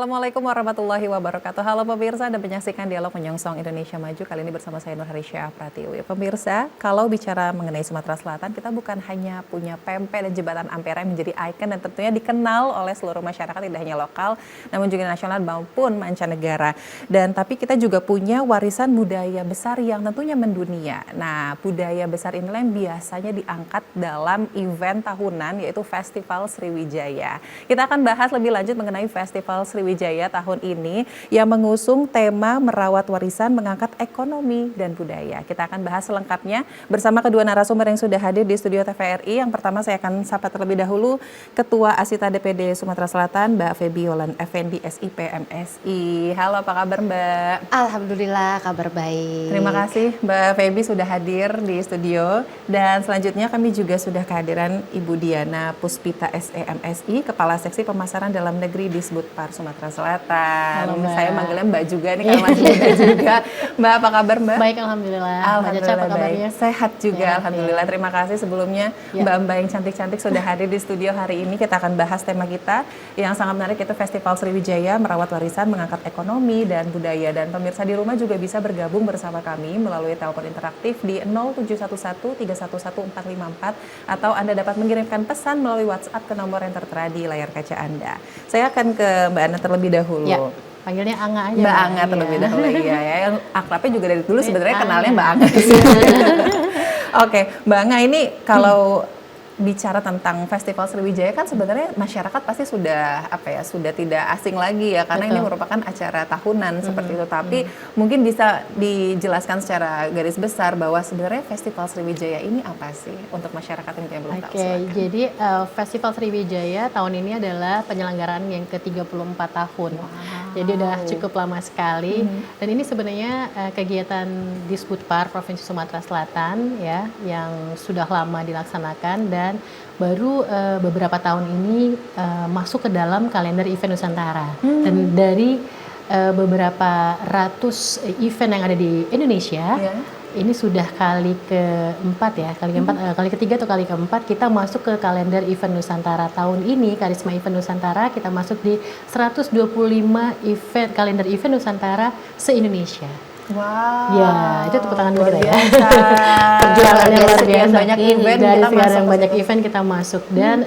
Assalamualaikum warahmatullahi wabarakatuh. Halo pemirsa, Anda menyaksikan Dialog Menyongsong Indonesia Maju. Kali ini bersama saya Nur Harisya Pratiwi. Pemirsa, kalau bicara mengenai Sumatera Selatan, kita bukan hanya punya pempek dan jembatan Ampera yang menjadi ikon dan tentunya dikenal oleh seluruh masyarakat, tidak hanya lokal, namun juga nasional maupun mancanegara. Dan tapi kita juga punya warisan budaya besar yang tentunya mendunia. Nah, budaya besar inilah yang biasanya diangkat dalam event tahunan, yaitu Festival Sriwijaya. Kita akan bahas lebih lanjut mengenai Festival Sriwijaya tahun ini yang mengusung tema merawat warisan, mengangkat ekonomi dan budaya. Kita akan bahas selengkapnya bersama kedua narasumber yang sudah hadir di studio TVRI. Yang pertama saya akan sapa terlebih dahulu Ketua Asita DPD Sumatera Selatan, Mbak Febi Yolan Effendi, SIP MSI. Halo, apa kabar Mbak? Alhamdulillah, kabar baik. Terima kasih Mbak Febi sudah hadir di studio. Dan selanjutnya kami juga sudah kehadiran Ibu Diana Puspita SEMSI, Kepala Seksi Pemasaran Dalam Negeri di Disbudpar Sumatera Selatan. Halo, Mbak. Saya manggilnya Mbak juga nih karena masih muda juga. Mbak, apa kabar Mbak? Baik, Alhamdulillah. Alhamdulillah apa kabarnya? Sehat juga, Ya, Alhamdulillah. ya. Terima kasih sebelumnya Mbak-mbak yang cantik-cantik sudah hadir di studio hari ini. Kita akan bahas tema kita yang sangat menarik, yaitu Festival Sriwijaya, merawat warisan, mengangkat ekonomi dan budaya. Dan pemirsa di rumah juga bisa bergabung bersama kami melalui telepon interaktif di 0711 311 454 atau Anda dapat mengirimkan pesan melalui WhatsApp ke nomor yang tertera di layar kaca Anda. Saya akan ke Mbak Ana terlebih dahulu. Ya, panggilnya Anga aja. Mbak Anga terlebih dahulu ya. Yang akrabnya juga dari dulu sebenarnya kenalnya Mbak Anga. Oke, Mbak Anga, ini kalau bicara tentang Festival Sriwijaya kan sebenarnya masyarakat pasti sudah sudah tidak asing lagi ya, karena ini merupakan acara tahunan seperti itu. Tapi mungkin bisa dijelaskan secara garis besar bahwa sebenarnya Festival Sriwijaya ini apa sih untuk masyarakat yang belum tahu. Oke, jadi Festival Sriwijaya tahun ini adalah penyelenggaraan yang ke-34 tahun. Jadi udah cukup lama sekali. Dan ini sebenarnya kegiatan Disbudpar Provinsi Sumatera Selatan ya, yang sudah lama dilaksanakan dan baru beberapa tahun ini masuk ke dalam kalender event Nusantara. Dan dari beberapa ratus event yang ada di Indonesia, ini sudah kali keempat ya, kali ketiga atau kali keempat kita masuk ke kalender event Nusantara. Tahun ini Karisma Event Nusantara kita masuk di 125 event kalender event Nusantara se-Indonesia. Wow. Ya, itu tepuk tangan dulu ya. Perjuangannya luar biasa. Banyak event Dari kita sekarang masuk. Banyak event kita masuk dan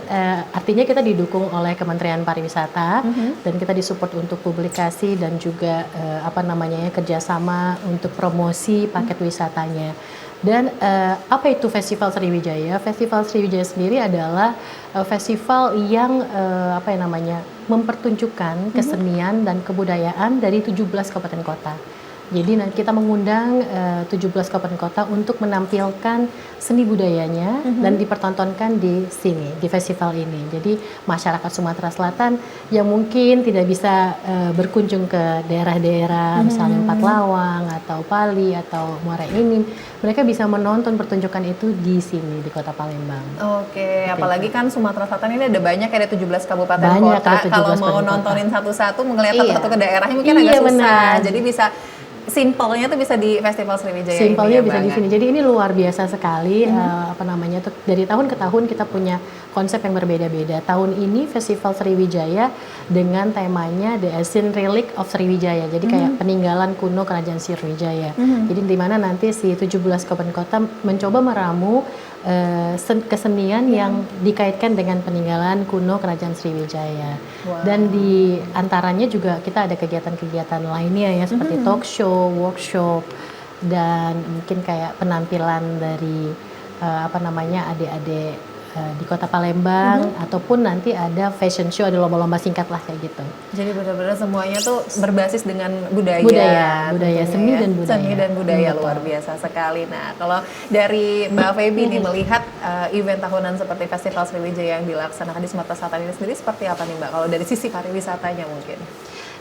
artinya kita didukung oleh Kementerian Pariwisata dan kita disupport untuk publikasi dan juga kerjasama untuk promosi paket wisatanya. Dan apa itu Festival Sriwijaya? Festival Sriwijaya sendiri adalah festival yang mempertunjukkan kesenian dan kebudayaan dari 17 kabupaten kota. Jadi nanti kita mengundang 17 kabupaten kota untuk menampilkan seni budayanya dan dipertontonkan di sini, di festival ini. Jadi masyarakat Sumatera Selatan yang mungkin tidak bisa berkunjung ke daerah-daerah misalnya Empat Lawang atau Pali atau Muara Enim, mereka bisa menonton pertunjukan itu di sini, di Kota Palembang. Oke, apalagi kan Sumatera Selatan ini ada banyak, ada 17 kabupaten kota. Kalau mau nontonin satu-satu, mengelihat satu ke daerahnya mungkin agak susah. Benar. Jadi bisa simpelnya tuh bisa di Festival Sriwijaya. Simpelnya ini ya, bisa di sini. Jadi ini luar biasa sekali. Dari tahun ke tahun kita punya konsep yang berbeda-beda. Tahun ini Festival Sriwijaya dengan temanya The Ancient Relic of Sriwijaya. Jadi kayak peninggalan kuno Kerajaan Sriwijaya. Jadi di mana nanti si 17 kabupaten kota mencoba meramu kesenian yang dikaitkan dengan peninggalan kuno Kerajaan Sriwijaya. Dan di antaranya juga kita ada kegiatan-kegiatan lainnya ya, seperti talk show, workshop, dan mungkin kayak penampilan dari adik-adik di Kota Palembang, ataupun nanti ada fashion show, ada lomba-lomba singkat lah kayak gitu. Jadi benar-benar semuanya tuh berbasis dengan budaya seni dan budaya. Seni dan budaya luar biasa sekali. Nah, kalau dari Mbak Febi nih melihat event tahunan seperti Festival Sriwijaya yang dilaksanakan di Sumatera Selatan ini sendiri seperti apa nih Mbak? Kalau dari sisi pariwisatanya mungkin?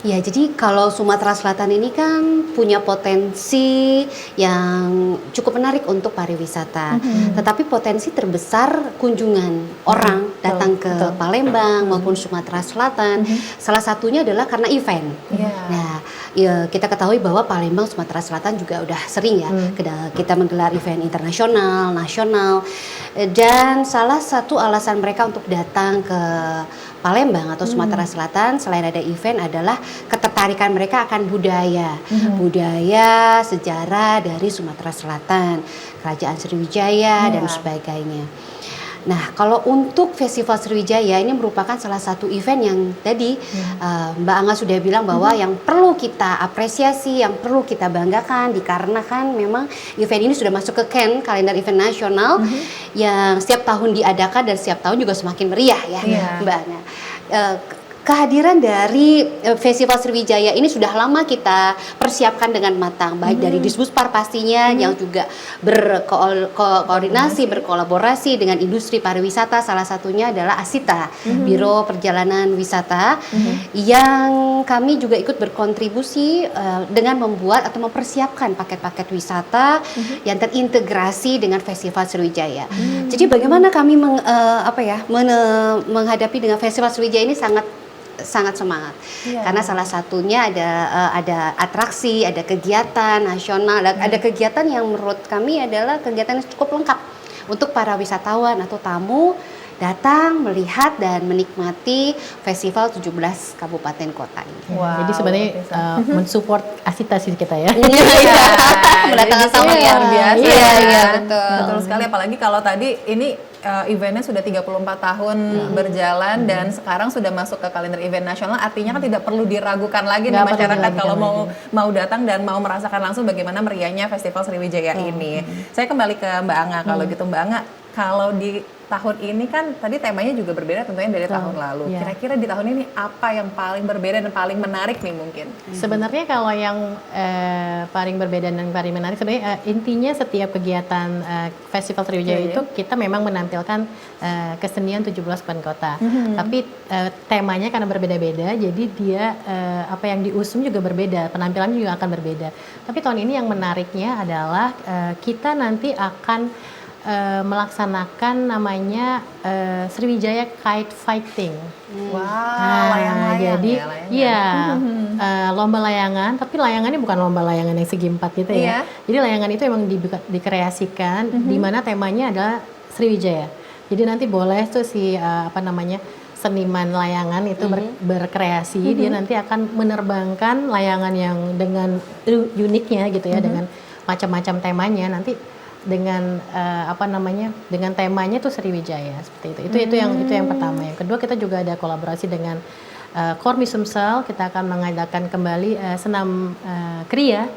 Ya, jadi kalau Sumatera Selatan ini kan punya potensi yang cukup menarik untuk pariwisata. Tetapi potensi terbesar kunjungan orang datang ke Palembang maupun Sumatera Selatan, salah satunya adalah karena event. Nah, ya, kita ketahui bahwa Palembang, Sumatera Selatan juga udah sering ya kita menggelar event internasional, nasional, dan salah satu alasan mereka untuk datang ke Palembang atau Sumatera Selatan selain ada event adalah ketertarikan mereka akan budaya, budaya, sejarah dari Sumatera Selatan, Kerajaan Sriwijaya dan sebagainya. Nah, kalau untuk Festival Sriwijaya ini merupakan salah satu event yang tadi Mbak Angga sudah bilang bahwa yang perlu kita apresiasi, yang perlu kita banggakan dikarenakan memang event ini sudah masuk ke kalender event nasional yang setiap tahun diadakan dan setiap tahun juga semakin meriah ya, Mbak Angga. Kehadiran dari Festival Sriwijaya ini sudah lama kita persiapkan dengan matang, baik dari Disbuspar pastinya yang juga berkoordinasi, berkolaborasi dengan industri pariwisata, salah satunya adalah Asita, Biro Perjalanan Wisata, yang kami juga ikut berkontribusi dengan membuat atau mempersiapkan paket-paket wisata yang terintegrasi dengan Festival Sriwijaya. Jadi bagaimana kami menghadapi dengan Festival Sriwijaya ini sangat semangat karena salah satunya ada atraksi, ada kegiatan nasional, ada kegiatan yang menurut kami adalah kegiatan yang cukup lengkap untuk para wisatawan atau tamu datang melihat dan menikmati Festival 17 Kabupaten Kota ini. Wow, jadi sebenarnya mensupport Asita sih kita ya. Mendatangkan tamu luar biasa. Iya, betul. Betul sekali, apalagi kalau tadi ini eventnya sudah 34 tahun berjalan dan sekarang sudah masuk ke kalender event nasional, artinya kan tidak perlu diragukan lagi nih masyarakat kalau mau datang dan mau merasakan langsung bagaimana meriahnya Festival Sriwijaya ini. Saya kembali ke Mbak Angga kalau gitu. Mbak Angga, kalau di tahun ini kan tadi temanya juga berbeda tentunya dari tahun lalu. Kira-kira di tahun ini apa yang paling berbeda dan paling menarik nih mungkin? Sebenarnya kalau yang paling berbeda dan paling menarik sebenarnya intinya setiap kegiatan Festival Sriwijaya itu kita memang menampilkan kesenian 17 kabupaten kota. Tapi temanya karena berbeda-beda, jadi dia apa yang diusung juga berbeda, penampilannya juga akan berbeda. Tapi tahun ini yang menariknya adalah kita nanti akan melaksanakan namanya Sriwijaya Kite Fighting. Layang-layang jadi ya, lomba layangan, tapi layangannya bukan lomba layangan yang segi empat gitu ya. Jadi layangan itu emang dikreasikan, di mana temanya adalah Sriwijaya. Jadi nanti boleh tuh seniman layangan itu berkreasi, dia nanti akan menerbangkan layangan yang dengan uniknya gitu ya, dengan macam-macam temanya nanti. Dengan dengan temanya tuh Sriwijaya seperti itu. Itu yang pertama. Yang kedua, kita juga ada kolaborasi dengan Kormi Sumsel. Kita akan mengadakan kembali senam kriya.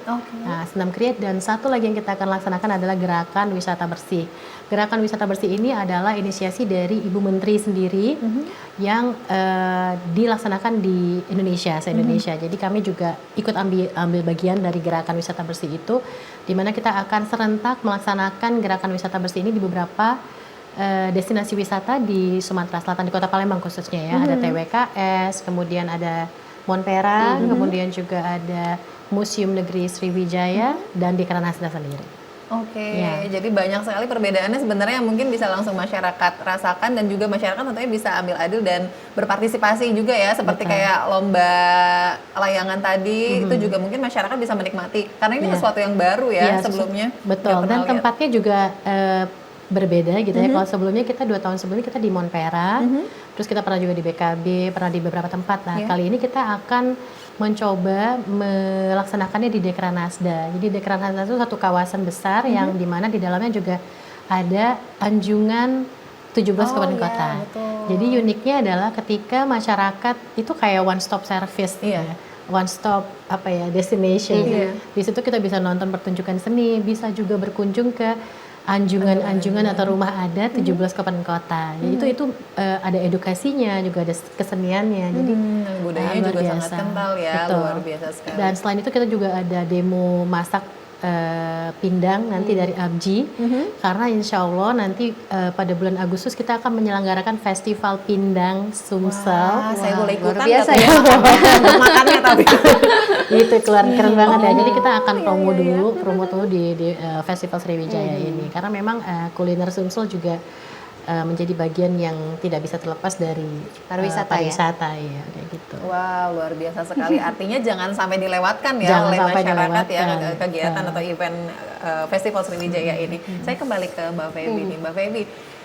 Senam kriya, dan satu lagi yang kita akan laksanakan adalah gerakan wisata bersih. Gerakan wisata bersih ini adalah inisiasi dari Ibu Menteri sendiri yang dilaksanakan di Indonesia, se-Indonesia. Jadi kami juga ikut ambil bagian dari gerakan wisata bersih itu, di mana kita akan serentak melaksanakan gerakan wisata bersih ini di beberapa destinasi wisata di Sumatera Selatan, di Kota Palembang khususnya ya. Ada TWKS, kemudian ada Montpera, kemudian juga ada Museum Negeri Sriwijaya dan di Dekranasda sendiri. Jadi banyak sekali perbedaannya sebenarnya yang mungkin bisa langsung masyarakat rasakan, dan juga masyarakat tentunya bisa ambil adil dan berpartisipasi juga ya, seperti kayak lomba layangan tadi itu juga mungkin masyarakat bisa menikmati karena ini sesuatu yang baru ya sebelumnya. Betul, dan tempatnya juga berbeda gitu ya. Kalau sebelumnya kita 2 tahun sebelumnya kita di Montpera, terus kita pernah juga di BKB, pernah di beberapa tempat. Nah kali ini kita akan mencoba melaksanakannya di Dekranasda. Jadi Dekranasda itu satu kawasan besar yang dimana di dalamnya juga ada anjungan 17 kabupaten kota. Jadi uniknya adalah ketika masyarakat itu kayak one stop service, one stop destination. Di situ kita bisa nonton pertunjukan seni, bisa juga berkunjung ke anjungan atau rumah adat 17 kabupaten kota. Jadi itu ada edukasinya, juga ada keseniannya. Jadi budayanya juga sangat kental ya, luar biasa sekali. Dan selain itu kita juga ada demo masak pindang nanti dari Abji, karena insya Allah nanti pada bulan Agustus kita akan menyelenggarakan Festival Pindang Sumsel. Saya boleh ikutan, biasa ya. Makannya tapi itu keren banget ya. Jadi kita akan promo dulu di Festival Sriwijaya ini, karena memang kuliner Sumsel juga menjadi bagian yang tidak bisa terlepas dari pariwisata ya kayak gitu. Wow, luar biasa sekali. Artinya jangan sampai dilewatkan ya Jangan oleh sampai masyarakat ya dilewatkan. kegiatan atau event Festival Sriwijaya ini. Saya kembali ke Mbak Feby nih. Mbak Feby,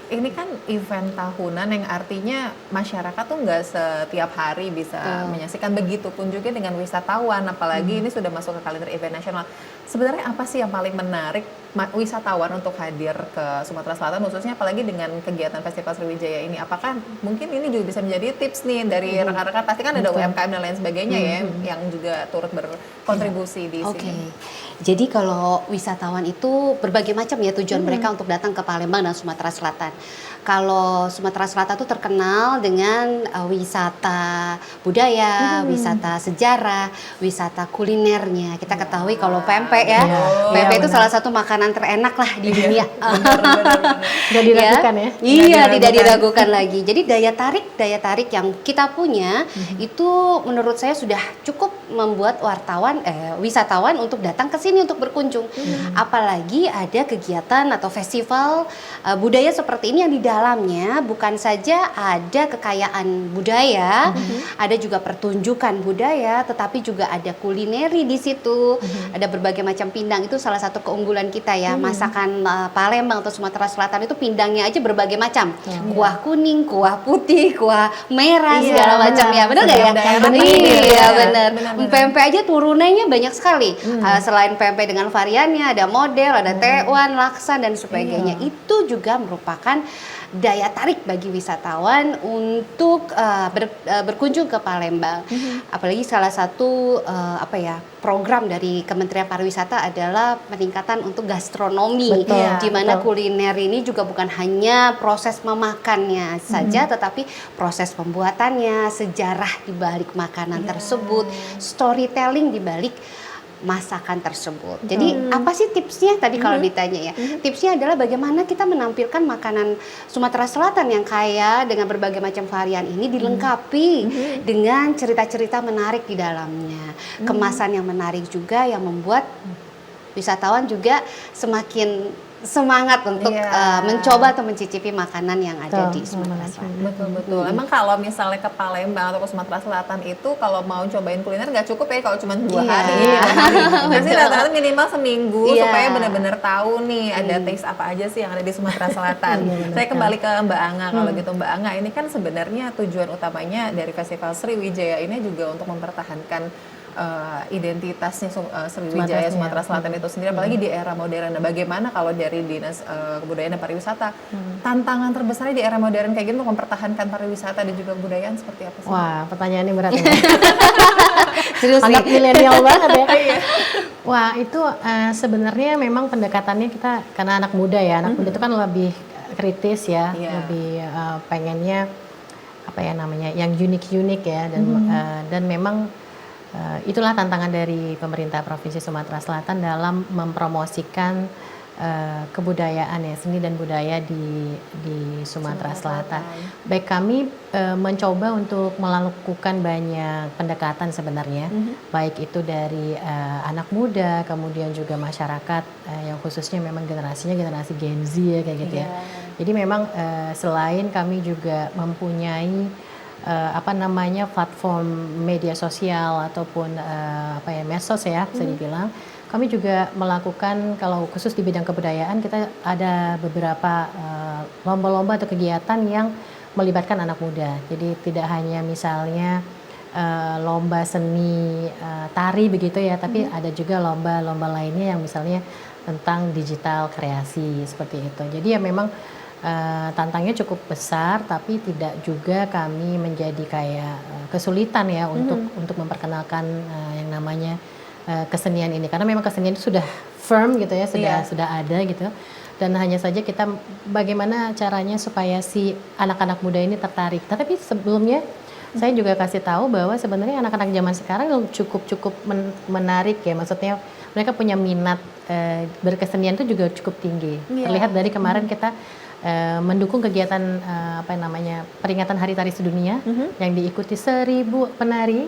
ini kan event tahunan yang artinya masyarakat tuh nggak setiap hari bisa menyaksikan, begitupun juga dengan wisatawan, apalagi ini sudah masuk ke kalender event nasional. Sebenarnya apa sih yang paling menarik wisatawan untuk hadir ke Sumatera Selatan, khususnya apalagi dengan kegiatan Festival Sriwijaya ini? Apakah mungkin ini juga bisa menjadi tips nih dari rekan-rekan, pasti kan ada UMKM dan lain sebagainya ya yang juga turut berkontribusi di sini. Jadi kalau wisatawan itu berbagai macam ya tujuan mereka untuk datang ke Palembang dan Sumatera Selatan. Kalau Sumatera Selatan itu terkenal dengan wisata budaya, wisata sejarah, wisata kulinernya. Kita ketahui kalau pempek ya, pempek itu salah satu makanan terenak lah di dunia. Nggak diragukan ya? Iya, tidak diragukan lagi. Jadi daya tarik yang kita punya itu menurut saya sudah cukup membuat wisatawan untuk datang ke sini untuk berkunjung. Apalagi ada kegiatan atau festival budaya seperti ini yang di dalamnya bukan saja ada kekayaan budaya, ada juga pertunjukan budaya, tetapi juga ada kulineri di situ. Ada berbagai macam pindang, itu salah satu keunggulan kita ya. Masakan Palembang atau Sumatera Selatan itu pindangnya aja berbagai macam. Kuah kuning, kuah putih, kuah merah, segala macam ya. Benar nggak ya? Iya, benar. Pempek aja turunannya banyak sekali. Selain pempek dengan variannya, ada model, ada tewan, laksa dan sebagainya. Itu juga merupakan daya tarik bagi wisatawan untuk berkunjung ke Palembang. Apalagi salah satu program dari Kementerian Pariwisata adalah peningkatan untuk gastronomi, di mana kuliner ini juga bukan hanya proses memakannya saja, tetapi proses pembuatannya, sejarah di balik makanan tersebut, storytelling di balik masakan tersebut. Jadi apa sih tipsnya tadi kalau ditanya ya? Tipsnya adalah bagaimana kita menampilkan makanan Sumatera Selatan yang kaya dengan berbagai macam varian ini dilengkapi dengan cerita-cerita menarik di dalamnya. Kemasan yang menarik juga yang membuat wisatawan juga semakin semangat untuk mencoba atau mencicipi makanan yang ada di Sumatera Selatan. Betul. Emang kalau misalnya ke Palembang atau ke Sumatera Selatan itu kalau mau cobain kuliner nggak cukup ya kalau cuma 2 hari. Pasti rata-rata minimal seminggu supaya benar-benar tahu nih ada taste apa aja sih yang ada di Sumatera Selatan. Saya kembali ke Mbak Anga kalau gitu. Mbak Anga, ini kan sebenarnya tujuan utamanya dari Festival Sriwijaya ini juga untuk mempertahankan identitasnya Sriwijaya Sumatera Selatan itu sendiri, apalagi di era modern. Nah, bagaimana kalau dari Dinas Kebudayaan dan Pariwisata, tantangan terbesarnya di era modern kayak gitu untuk mempertahankan pariwisata dan juga kebudayaan seperti apa sih? Wah, pertanyaannya berat ya. Serius Anak nih. milenial banget ya. Wah, itu sebenarnya memang pendekatannya kita karena anak muda ya. Anak muda itu kan lebih kritis ya, lebih pengennya yang unik-unik ya, dan memang itulah tantangan dari pemerintah Provinsi Sumatera Selatan dalam mempromosikan kebudayaan ya, seni dan budaya di Sumatera Selatan. Baik, kami mencoba untuk melakukan banyak pendekatan sebenarnya, baik itu dari anak muda, kemudian juga masyarakat yang khususnya memang generasi Gen Z ya kayak gitu ya. Jadi memang selain kami juga mempunyai platform media sosial ataupun medsos ya bisa dibilang, kami juga melakukan, kalau khusus di bidang kebudayaan kita ada beberapa lomba-lomba atau kegiatan yang melibatkan anak muda. Jadi tidak hanya misalnya lomba seni tari begitu ya, tapi ada juga lomba-lomba lainnya yang misalnya tentang digital kreasi seperti itu. Jadi ya memang tantangannya cukup besar, tapi tidak juga kami menjadi kayak kesulitan ya untuk memperkenalkan yang namanya kesenian ini, karena memang kesenian itu sudah firm gitu ya, sudah ada gitu, dan hanya saja kita bagaimana caranya supaya si anak-anak muda ini tertarik. Tapi sebelumnya saya juga kasih tahu bahwa sebenarnya anak-anak zaman sekarang cukup menarik ya, maksudnya mereka punya minat berkesenian itu juga cukup tinggi. Terlihat dari kemarin kita mendukung kegiatan peringatan Hari Tari Sedunia yang diikuti 1.000 penari,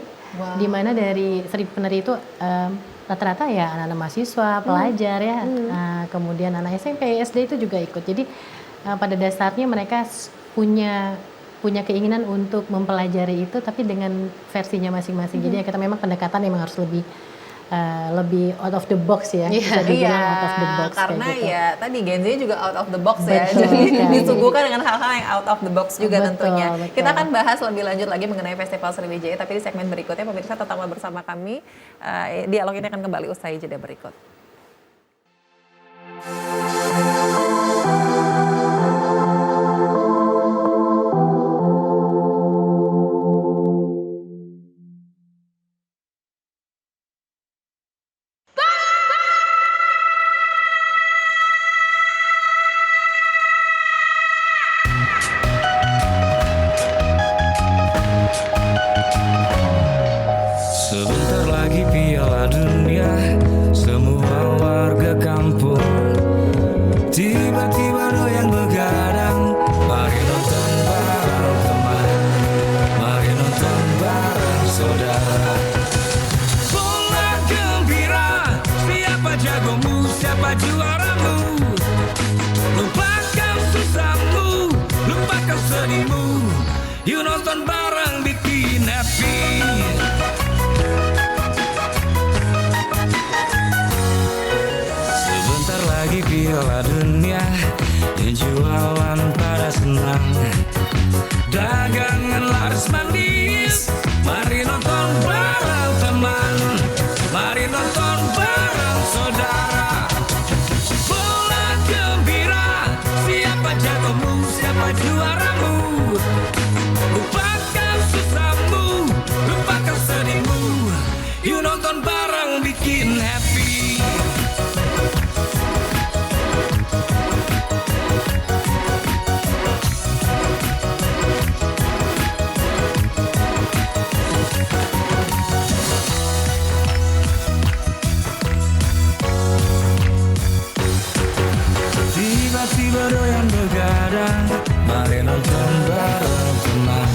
di mana dari 1.000 penari itu rata-rata ya anak-anak mahasiswa, pelajar ya, kemudian anak SMP, SD itu juga ikut. Jadi pada dasarnya mereka punya keinginan untuk mempelajari itu, tapi dengan versinya masing-masing. Jadi ya kita memang pendekatan memang harus lebih out of the box ya, bisa dibilang out of the box karena kayak gitu. ya tadi Gen Z juga out of the box ya, Betul jadi sekali. disuguhkan dengan hal-hal yang out of the box juga Betul, tentunya. betul. Kita akan bahas lebih lanjut lagi mengenai Festival Sriwijaya, tapi di segmen berikutnya pemirsa tetaplah bersama kami. Dialog ini akan kembali usai jeda berikut. Sebentar lagi Piala Dunia, semua warga kampung tiba-tiba doyan begadang. Mari nonton bareng teman, mari nonton bareng saudara. Bola gembira, siapa jagomu, siapa juaramu. Lupakan susahmu, lupakan sedihmu. Yuk nonton bareng bikin happy. Sebentar lagi Piala Dunia, jualan pada senang, dagangan laris manis. Mari nonton bareng teman, mari nonton bareng saudara. Bola gembira, siapa jagomu, siapa juaramu. Lupakan susahmu, lupakan sedihmu. Yuk nonton bareng bikin happy. Tiba-tiba doyan begadang, mari nonton bareng teman,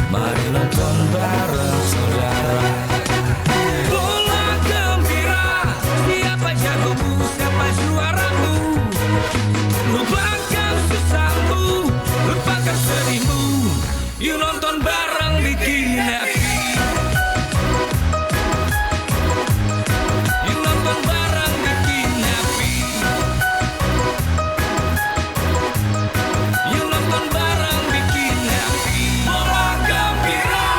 mari nonton bareng saudara. Bola gembira, siapa jagomu, siapa juaramu. Lupakan susahmu, lupakan sedihmu. Yuk nonton bareng bikin happy. Yuk nonton bareng bikin happy. Yuk nonton bareng bikin happy. Bola gembira.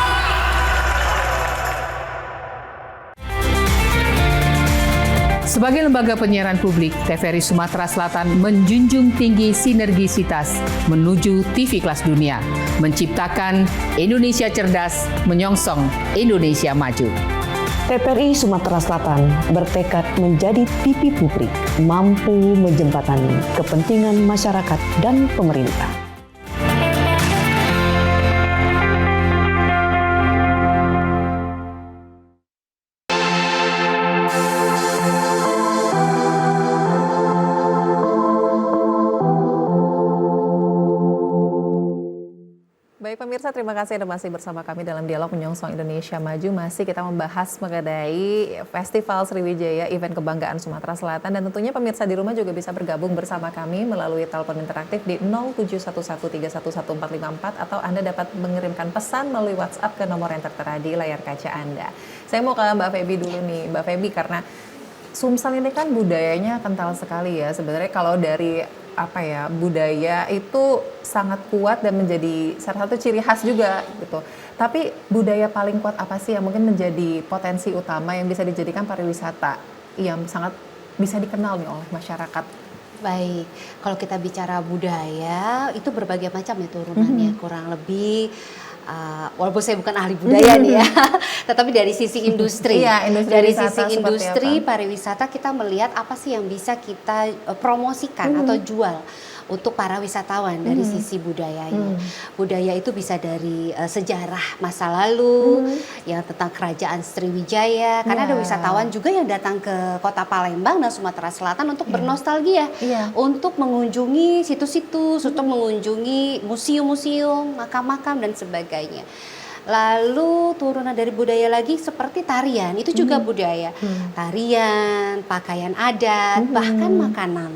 Sebagai lembaga penyiaran publik, TVRI Sumatera Selatan menjunjung tinggi sinergisitas menuju TV kelas dunia, menciptakan Indonesia cerdas, menyongsong Indonesia maju. TVRI Sumatera Selatan bertekad menjadi TV publik, mampu menjembatani kepentingan masyarakat dan pemerintah. Baik pemirsa, terima kasih Anda masih bersama kami dalam dialog menyongsong Indonesia Maju. Masih kita membahas mengenai Festival Sriwijaya, event kebanggaan Sumatera Selatan. Dan tentunya pemirsa di rumah juga bisa bergabung bersama kami melalui telepon interaktif di 0711311454 atau Anda dapat mengirimkan pesan melalui WhatsApp ke nomor yang tertera di layar kaca Anda. Saya mau ke Mbak Feby dulu nih, Mbak Feby, karena Sumsel ini kan budayanya kental sekali ya. Sebenarnya kalau dari budaya itu sangat kuat dan menjadi salah satu ciri khas juga gitu. Tapi budaya paling kuat apa sih yang mungkin menjadi potensi utama yang bisa dijadikan pariwisata yang sangat bisa dikenal nih oleh masyarakat? Baik, kalau kita bicara budaya itu berbagai macam ya turunannya, kurang lebih walaupun saya bukan ahli budaya nih ya, tetapi dari sisi industri, Iya, industri dari wisata sisi seperti industri apa? pariwisata kita melihat apa sih yang bisa kita promosikan atau jual untuk para wisatawan dari sisi budayanya. Budaya itu bisa dari sejarah masa lalu, yang tentang kerajaan Sriwijaya, karena ada wisatawan juga yang datang ke kota Palembang dan Sumatera Selatan untuk bernostalgia, untuk mengunjungi situs-situs, untuk mengunjungi museum-museum, makam-makam dan sebagainya. Lalu turunan dari budaya lagi seperti tarian, itu juga budaya. Tarian, pakaian adat, bahkan makanan.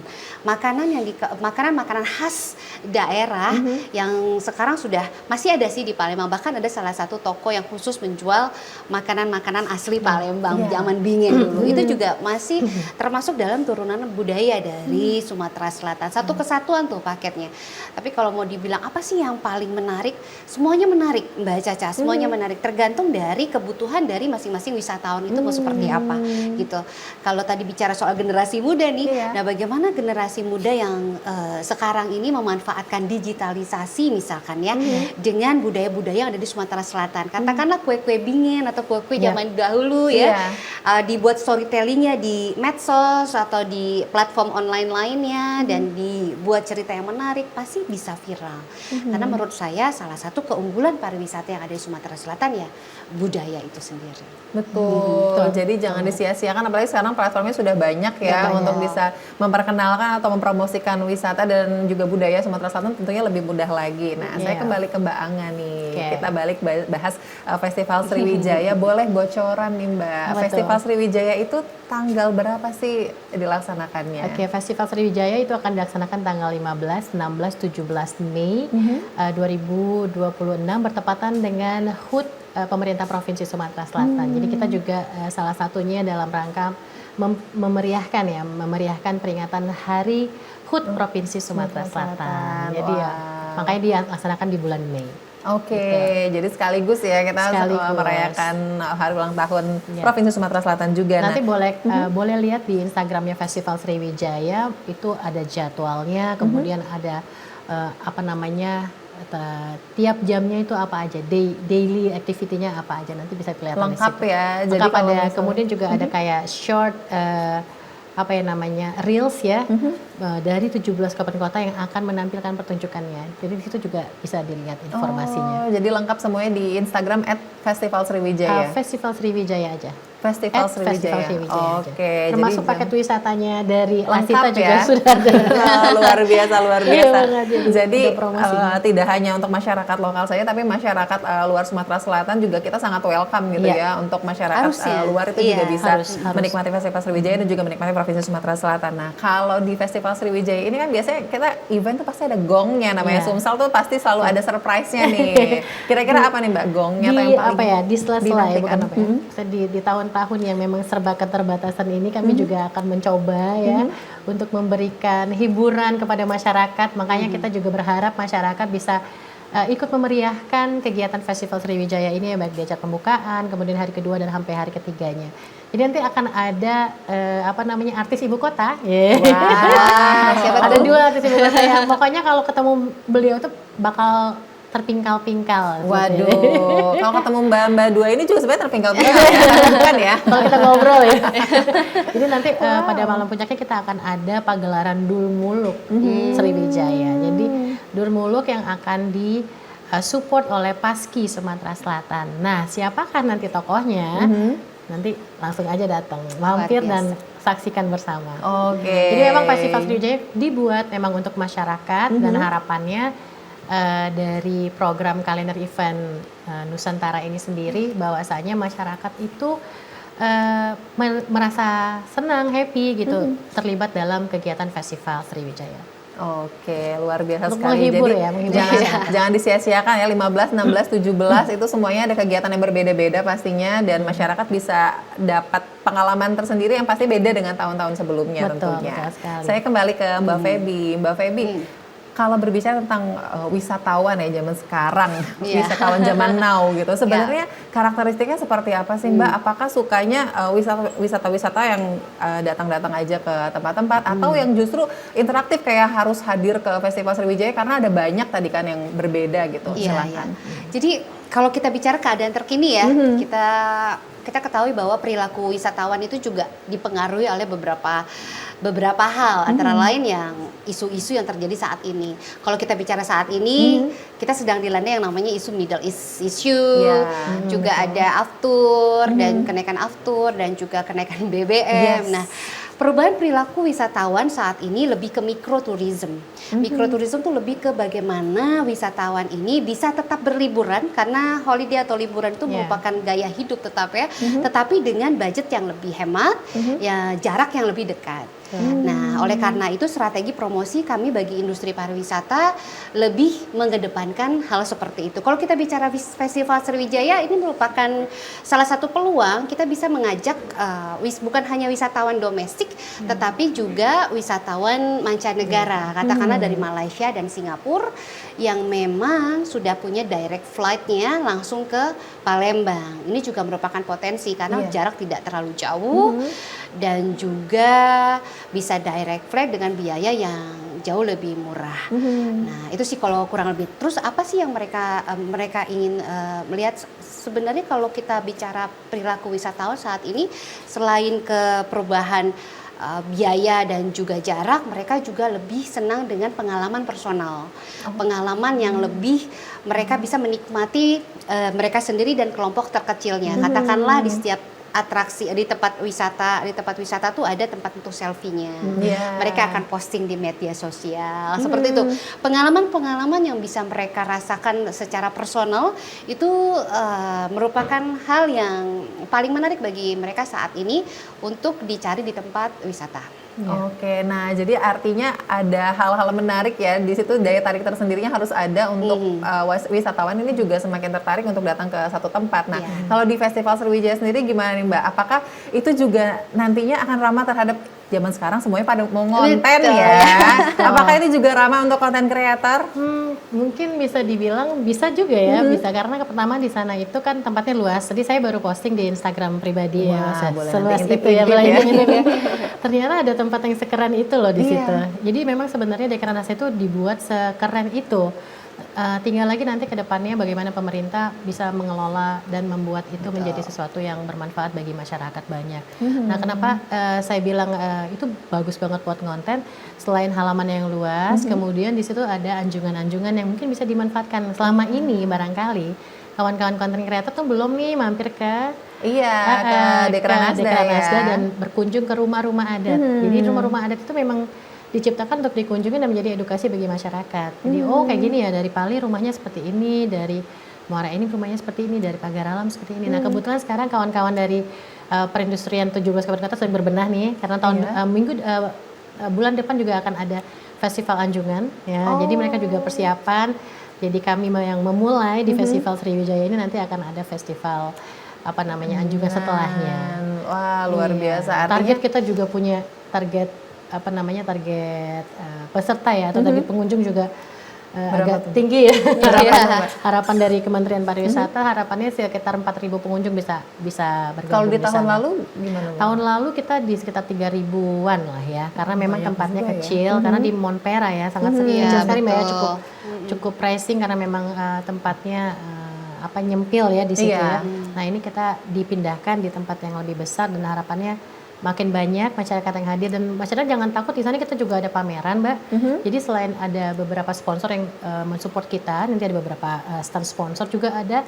makanan khas daerah yang sekarang sudah masih ada sih di Palembang. Bahkan ada salah satu toko yang khusus menjual makanan-makanan asli Palembang zaman Bingen dulu. Itu juga masih termasuk dalam turunan budaya dari Sumatera Selatan. Satu kesatuan tuh paketnya. Tapi kalau mau dibilang apa sih yang paling menarik? Semuanya menarik, Mbak Caca. Semuanya menarik. Tergantung dari kebutuhan dari masing-masing wisatawan itu mau seperti apa gitu. Kalau tadi bicara soal generasi muda nih, nah bagaimana generasi muda yang sekarang ini memanfaatkan digitalisasi misalkan ya dengan budaya-budaya yang ada di Sumatera Selatan. Katakanlah kue-kue Bingen atau kue-kue zaman dahulu ya, dibuat storytellingnya di medsos atau di platform online lainnya dan dibuat cerita yang menarik, pasti bisa viral. Karena menurut saya salah satu keunggulan pariwisata yang ada di Sumatera Selatan ya budaya itu sendiri. Betul. Jadi jangan disia-siakan, apalagi sekarang platformnya sudah banyak ya untuk bisa memperkenalkan atau mempromosikan wisata dan juga budaya Sumatera Selatan tentunya lebih mudah lagi. Nah, saya kembali ke Mbak Angga nih. Kita balik bahas Festival Sriwijaya. Boleh bocoran nih Mbak, Festival Sriwijaya itu tanggal berapa sih dilaksanakannya? Oke, Festival Sriwijaya itu akan dilaksanakan tanggal 15, 16, 17 Mei 2026 bertepatan dengan HUT pemerintah Provinsi Sumatera Selatan. Jadi kita juga salah satunya dalam rangka memeriahkan peringatan Hari HUT Provinsi Sumatera Selatan. Jadi ya makanya dilaksanakan di bulan Mei. Oke, jadi sekaligus ya kita merayakan hari ulang tahun Provinsi Sumatera Selatan juga. Nanti boleh lihat di Instagramnya Festival Sriwijaya, itu ada jadwalnya, kemudian ada tiap jamnya itu apa aja, daily activity-nya apa aja, nanti bisa kelihatan lengkap di situ. ya. Jadi kemudian juga ada kayak short reels ya dari 17 kabupaten kota yang akan menampilkan pertunjukannya. Jadi di situ juga bisa dilihat informasinya. Jadi lengkap semuanya di Instagram @Festival Sriwijaya. Festival Sriwijaya aja. Festival Sriwijaya. Oke, termasuk paket wisatanya dari lengkap Asita juga ya. sudah ada. luar biasa. Jadi promosinya. tidak hanya untuk masyarakat lokal saja, tapi masyarakat luar Sumatera Selatan juga kita sangat welcome gitu ya. Untuk masyarakat luar itu juga bisa menikmati Festival Sriwijaya dan juga menikmati Provinsi Sumatera Selatan. Nah, kalau di Festival Sriwijaya ini kan biasanya kita event tuh pasti ada gongnya, namanya Sumsel tuh pasti selalu ada surprise-nya nih. Kira-kira apa nih Mbak gongnya atau yang paling di sela-sela ya, bukan dinantikan? Di tahun-tahun yang memang serba keterbatasan ini kami juga akan mencoba ya untuk memberikan hiburan kepada masyarakat. Makanya kita juga berharap masyarakat bisa ikut memeriahkan kegiatan Festival Sriwijaya ini ya, baik di acara pembukaan, kemudian hari kedua dan sampai hari ketiganya. Jadi nanti akan ada artis ibu kota. Ada 2 artis ibu kota yang pokoknya kalau ketemu beliau tuh bakal terpingkal-pingkal. Waduh, kalau ketemu Mbak Dua ini juga sebenarnya terpingkal-pingkal ya, bukan ya? Kalau kita ngobrol ya. Jadi nanti pada malam puncaknya kita akan ada pagelaran Dul Muluk Sriwijaya. Jadi Dul Muluk yang akan disupport oleh Paski Sumatera Selatan. Nah, siapakah nanti tokohnya? Nanti langsung aja datang, mampir dan saksikan bersama. Oke. Jadi memang Festival Sriwijaya dibuat memang untuk masyarakat dan harapannya dari program kalender event Nusantara ini sendiri bahwasanya masyarakat itu merasa senang, happy gitu terlibat dalam kegiatan Festival Sriwijaya. Oke, luar biasa Untuk sekali. menghibur Jadi ya, menghibur. jangan disia-siakan ya, 15, 16, 17 itu semuanya ada kegiatan yang berbeda-beda pastinya dan masyarakat bisa dapat pengalaman tersendiri yang pasti beda dengan tahun-tahun sebelumnya. Betul, tentunya. betul sekali. Saya kembali ke Mbak Feby. Mbak Feby, kalau berbicara tentang wisatawan ya zaman sekarang, wisatawan zaman now gitu, sebenarnya karakteristiknya seperti apa sih Mbak? Apakah sukanya wisata-wisata yang datang-datang aja ke tempat-tempat atau yang justru interaktif kayak harus hadir ke Festival Sriwijaya karena ada banyak tadi kan yang berbeda gitu? Silakan. Jadi kalau kita bicara keadaan terkini ya, kita ketahui bahwa perilaku wisatawan itu juga dipengaruhi oleh beberapa hal, antara lain yang isu-isu yang terjadi saat ini. Kalau kita bicara saat ini, kita sedang dilanda yang namanya isu Middle East issue, juga ada aftur dan kenaikan aftur dan juga kenaikan BBM. Nah, perubahan perilaku wisatawan saat ini lebih ke mikroturism. Mikroturism tuh lebih ke bagaimana wisatawan ini bisa tetap berliburan karena holiday atau liburan itu merupakan gaya hidup tetap ya, tetapi dengan budget yang lebih hemat, ya jarak yang lebih dekat. Nah, Nah, oleh karena itu strategi promosi kami bagi industri pariwisata lebih mengedepankan hal seperti itu. Kalau kita bicara Festival Sriwijaya, ini merupakan salah satu peluang kita bisa mengajak bukan hanya wisatawan domestik, tetapi juga wisatawan mancanegara, katakanlah dari Malaysia dan Singapura yang memang sudah punya direct flight-nya langsung ke Palembang. Ini juga merupakan potensi karena jarak tidak terlalu jauh dan juga bisa direct flight dengan biaya yang jauh lebih murah. Nah, itu sih kalau kurang lebih. Terus apa sih yang mereka ingin melihat? Sebenarnya kalau kita bicara perilaku wisatawan saat ini, selain ke perubahan biaya dan juga jarak, mereka juga lebih senang dengan pengalaman personal, pengalaman yang lebih mereka bisa menikmati mereka sendiri dan kelompok terkecilnya. Katakanlah di setiap atraksi di tempat wisata tuh ada tempat untuk selfie-nya. Mereka akan posting di media sosial seperti itu. Pengalaman-pengalaman yang bisa mereka rasakan secara personal itu merupakan hal yang paling menarik bagi mereka saat ini untuk dicari di tempat wisata. Oke, nah jadi artinya ada hal-hal menarik ya di situ, daya tarik tersendirinya harus ada untuk wisatawan ini juga semakin tertarik untuk datang ke satu tempat. Nah, kalau di Festival Sriwijaya sendiri gimana nih Mbak? Apakah itu juga nantinya akan ramah terhadap zaman sekarang semuanya pada mau ngonten ya? Apakah itu juga ramah untuk konten kreator? Mungkin bisa dibilang bisa juga ya, bisa karena pertama di sana itu kan tempatnya luas. Jadi saya baru posting di Instagram pribadi seluas itu ya, ternyata ada tempat yang sekeren itu loh di situ. Jadi memang sebenarnya Dekranasda itu dibuat sekeren itu. Tinggal lagi nanti ke depannya bagaimana pemerintah bisa mengelola dan membuat itu menjadi sesuatu yang bermanfaat bagi masyarakat banyak. Nah, kenapa saya bilang itu bagus banget buat konten, selain halaman yang luas, kemudian di situ ada anjungan-anjungan yang mungkin bisa dimanfaatkan. Selama ini barangkali kawan-kawan konten kreator tuh belum nih mampir ke Dekranasda dan berkunjung ke rumah-rumah adat. Jadi rumah-rumah adat itu memang diciptakan untuk dikunjungi dan menjadi edukasi bagi masyarakat. Jadi kayak gini ya, dari Pali rumahnya seperti ini, dari Muara Enim rumahnya seperti ini, dari Pagar Alam seperti ini. Nah, kebetulan sekarang kawan-kawan dari perindustrian 17 kabupaten kota sedang berbenah nih, karena bulan depan juga akan ada festival anjungan ya. Jadi mereka juga persiapan. Jadi kami yang memulai di Festival Sriwijaya ini nanti akan ada festival anjungan setelahnya. Wah, luar biasa. Artinya Target kita juga punya target peserta ya, atau target pengunjung juga agak tinggi ya. Harapan dari Kementerian Pariwisata, harapannya sekitar 4.000 pengunjung bisa bergabung. Kalau di tahun lalu gimana? Tahun lalu kita di sekitar 3.000-an lah ya, karena memang tempatnya kecil, karena di Montpera ya, sangat kecil sekali Mbak ya, cukup pricing karena memang tempatnya nyempil ya di situ ya. Nah, ini kita dipindahkan di tempat yang lebih besar dan harapannya makin banyak masyarakat yang hadir, dan masyarakat jangan takut, di sana kita juga ada pameran Mbak. Jadi selain ada beberapa sponsor yang mensupport kita, nanti ada beberapa stand sponsor, juga ada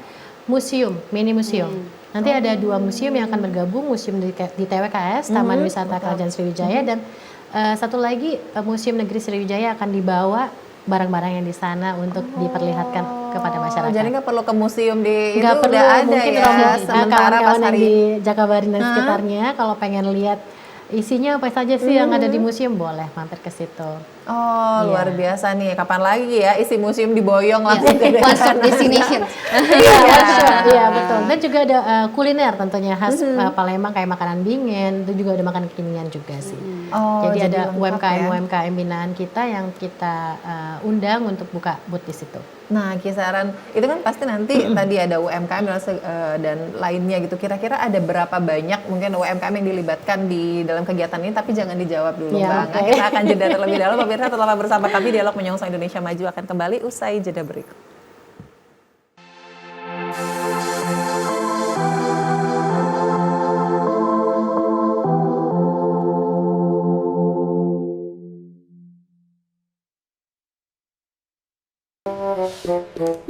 mini museum. Nanti ada 2 museum yang akan bergabung, museum di TWKS, Taman Wisata Kerajaan Sriwijaya, dan satu lagi Museum Negeri Sriwijaya akan dibawa barang-barang yang di sana untuk diperlihatkan kepada masyarakat. Jadi nggak perlu ke museum di itu perlu, udah ada mungkin ya. Sementara pas kawan-kawan hari di Jakabaring dan sekitarnya kalau pengen lihat isinya apa saja sih yang ada di museum, boleh mampir ke situ. Luar biasa nih. Kapan lagi ya isi museum diboyong langsung ke One stop destination. Iya, betul. Dan juga ada kuliner tentunya khas Palembang, kayak makanan dingin, itu juga ada makanan kekinian juga sih. Jadi ada UMKM binaan kita yang kita undang untuk buka booth di situ. Nah, kisaran itu kan pasti nanti tadi ada UMKM dan lainnya gitu. Kira-kira ada berapa banyak mungkin UMKM yang dilibatkan di dalam kegiatan ini? Tapi jangan dijawab dulu, Bang. Okay. Kita akan jeda terlebih dahulu. Pemirsa, tetaplah bersama kami. Dialog Menyongsong Indonesia Maju akan kembali usai jeda berikut.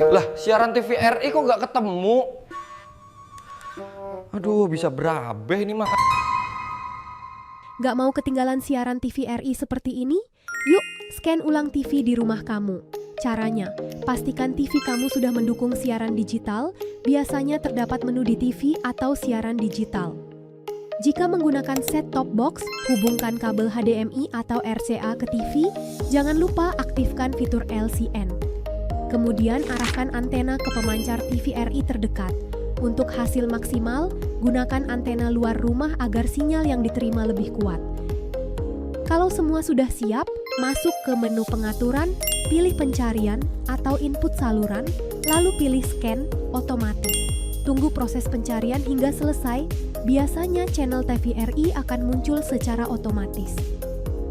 Lah, siaran TVRI kok nggak ketemu? Aduh, bisa berabe ini mah. Gak mau ketinggalan siaran TVRI seperti ini? Yuk, scan ulang TV di rumah kamu. Caranya, pastikan TV kamu sudah mendukung siaran digital, biasanya terdapat menu di TV atau siaran digital. Jika menggunakan set-top box, hubungkan kabel HDMI atau RCA ke TV, jangan lupa aktifkan fitur LCN. Kemudian arahkan antena ke pemancar TVRI terdekat. Untuk hasil maksimal, gunakan antena luar rumah agar sinyal yang diterima lebih kuat. Kalau semua sudah siap, masuk ke menu pengaturan, pilih pencarian atau input saluran, lalu pilih scan otomatis. Tunggu proses pencarian hingga selesai, biasanya channel TVRI akan muncul secara otomatis.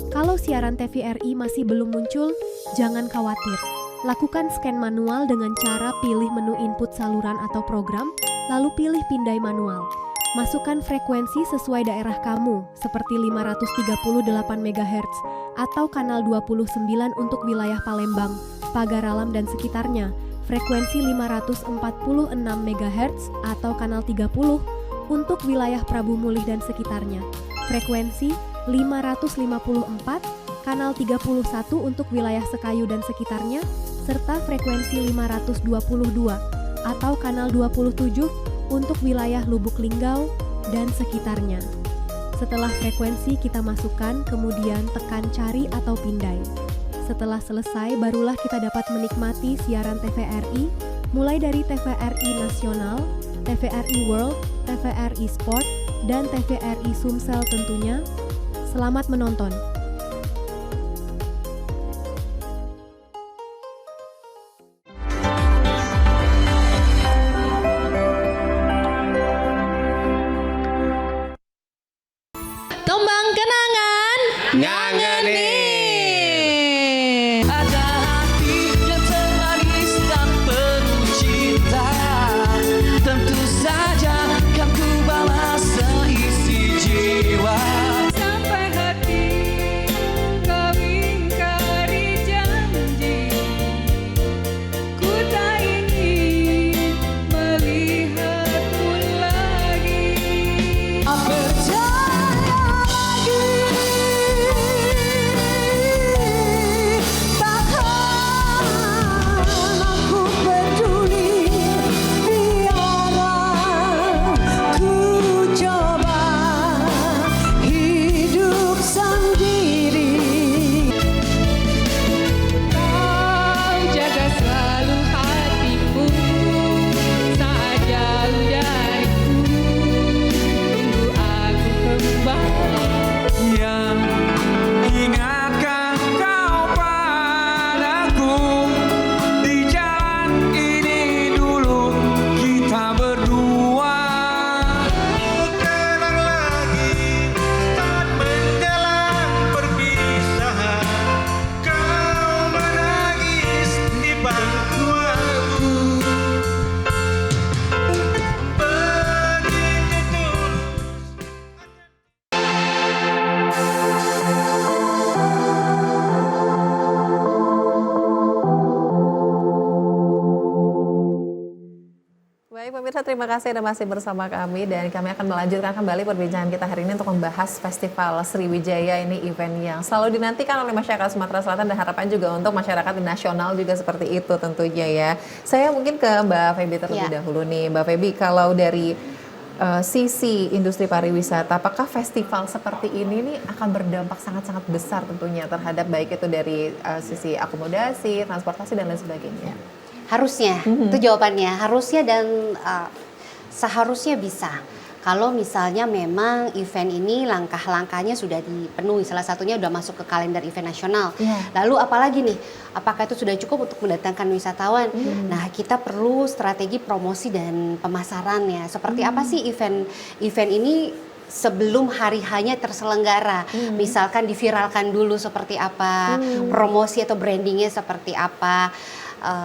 Kalau siaran TVRI masih belum muncul, jangan khawatir. Lakukan scan manual dengan cara pilih menu input saluran atau program, lalu pilih pindai manual. Masukkan frekuensi sesuai daerah kamu, seperti 538 MHz atau kanal 29 untuk wilayah Palembang, Pagaralam dan sekitarnya, frekuensi 546 MHz atau kanal 30 untuk wilayah Prabu Mulih dan sekitarnya, frekuensi 554, kanal 31 untuk wilayah Sekayu dan sekitarnya, serta frekuensi 522 atau kanal 27 untuk wilayah Lubuk Linggau dan sekitarnya. Setelah frekuensi kita masukkan, kemudian tekan cari atau pindai. Setelah selesai, barulah kita dapat menikmati siaran TVRI, mulai dari TVRI Nasional, TVRI World, TVRI Sport, dan TVRI Sumsel tentunya. Selamat menonton. Tombang kenangan ngangeni. Ada hati yang termanis dan penuh cinta. Tentu saja kan ku balas seisi jiwa. Sampai hati kau ingkari janji. Ku tak ingin melihatmu lagi. Percaya lagi, takkan aku peduli. Biarlah ku coba hidup sendiri. Kau jaga selalu hatiku saat jauh dariku. Tunggu aku kembali. Yang ingatkan kau padaku di jalan ini dulu kita berdua. Kenang lagi saat menjelang perpisahan. Kau menangis di bangku aku. Begitu tulus. Baik pemirsa, terima kasih Anda masih bersama kami dan kami akan melanjutkan kembali perbincangan kita hari ini untuk membahas Festival Sriwijaya. Ini event yang selalu dinantikan oleh masyarakat Sumatera Selatan dan harapan juga untuk masyarakat nasional juga seperti itu tentunya ya. Saya mungkin ke Mbak Feby terlebih dahulu nih. Mbak Feby, kalau dari sisi industri pariwisata, apakah festival seperti ini nih akan berdampak sangat-sangat besar tentunya terhadap baik itu dari sisi akomodasi, transportasi dan lain sebagainya? Harusnya, itu jawabannya. Harusnya dan seharusnya bisa. Kalau misalnya memang event ini langkah-langkahnya sudah dipenuhi, salah satunya sudah masuk ke kalender event nasional. Lalu apalagi nih, apakah itu sudah cukup untuk mendatangkan wisatawan? Nah, kita perlu strategi promosi dan pemasarannya. Seperti apa sih event ini sebelum hari hanya terselenggara? Misalkan diviralkan dulu seperti apa, promosi atau brandingnya seperti apa.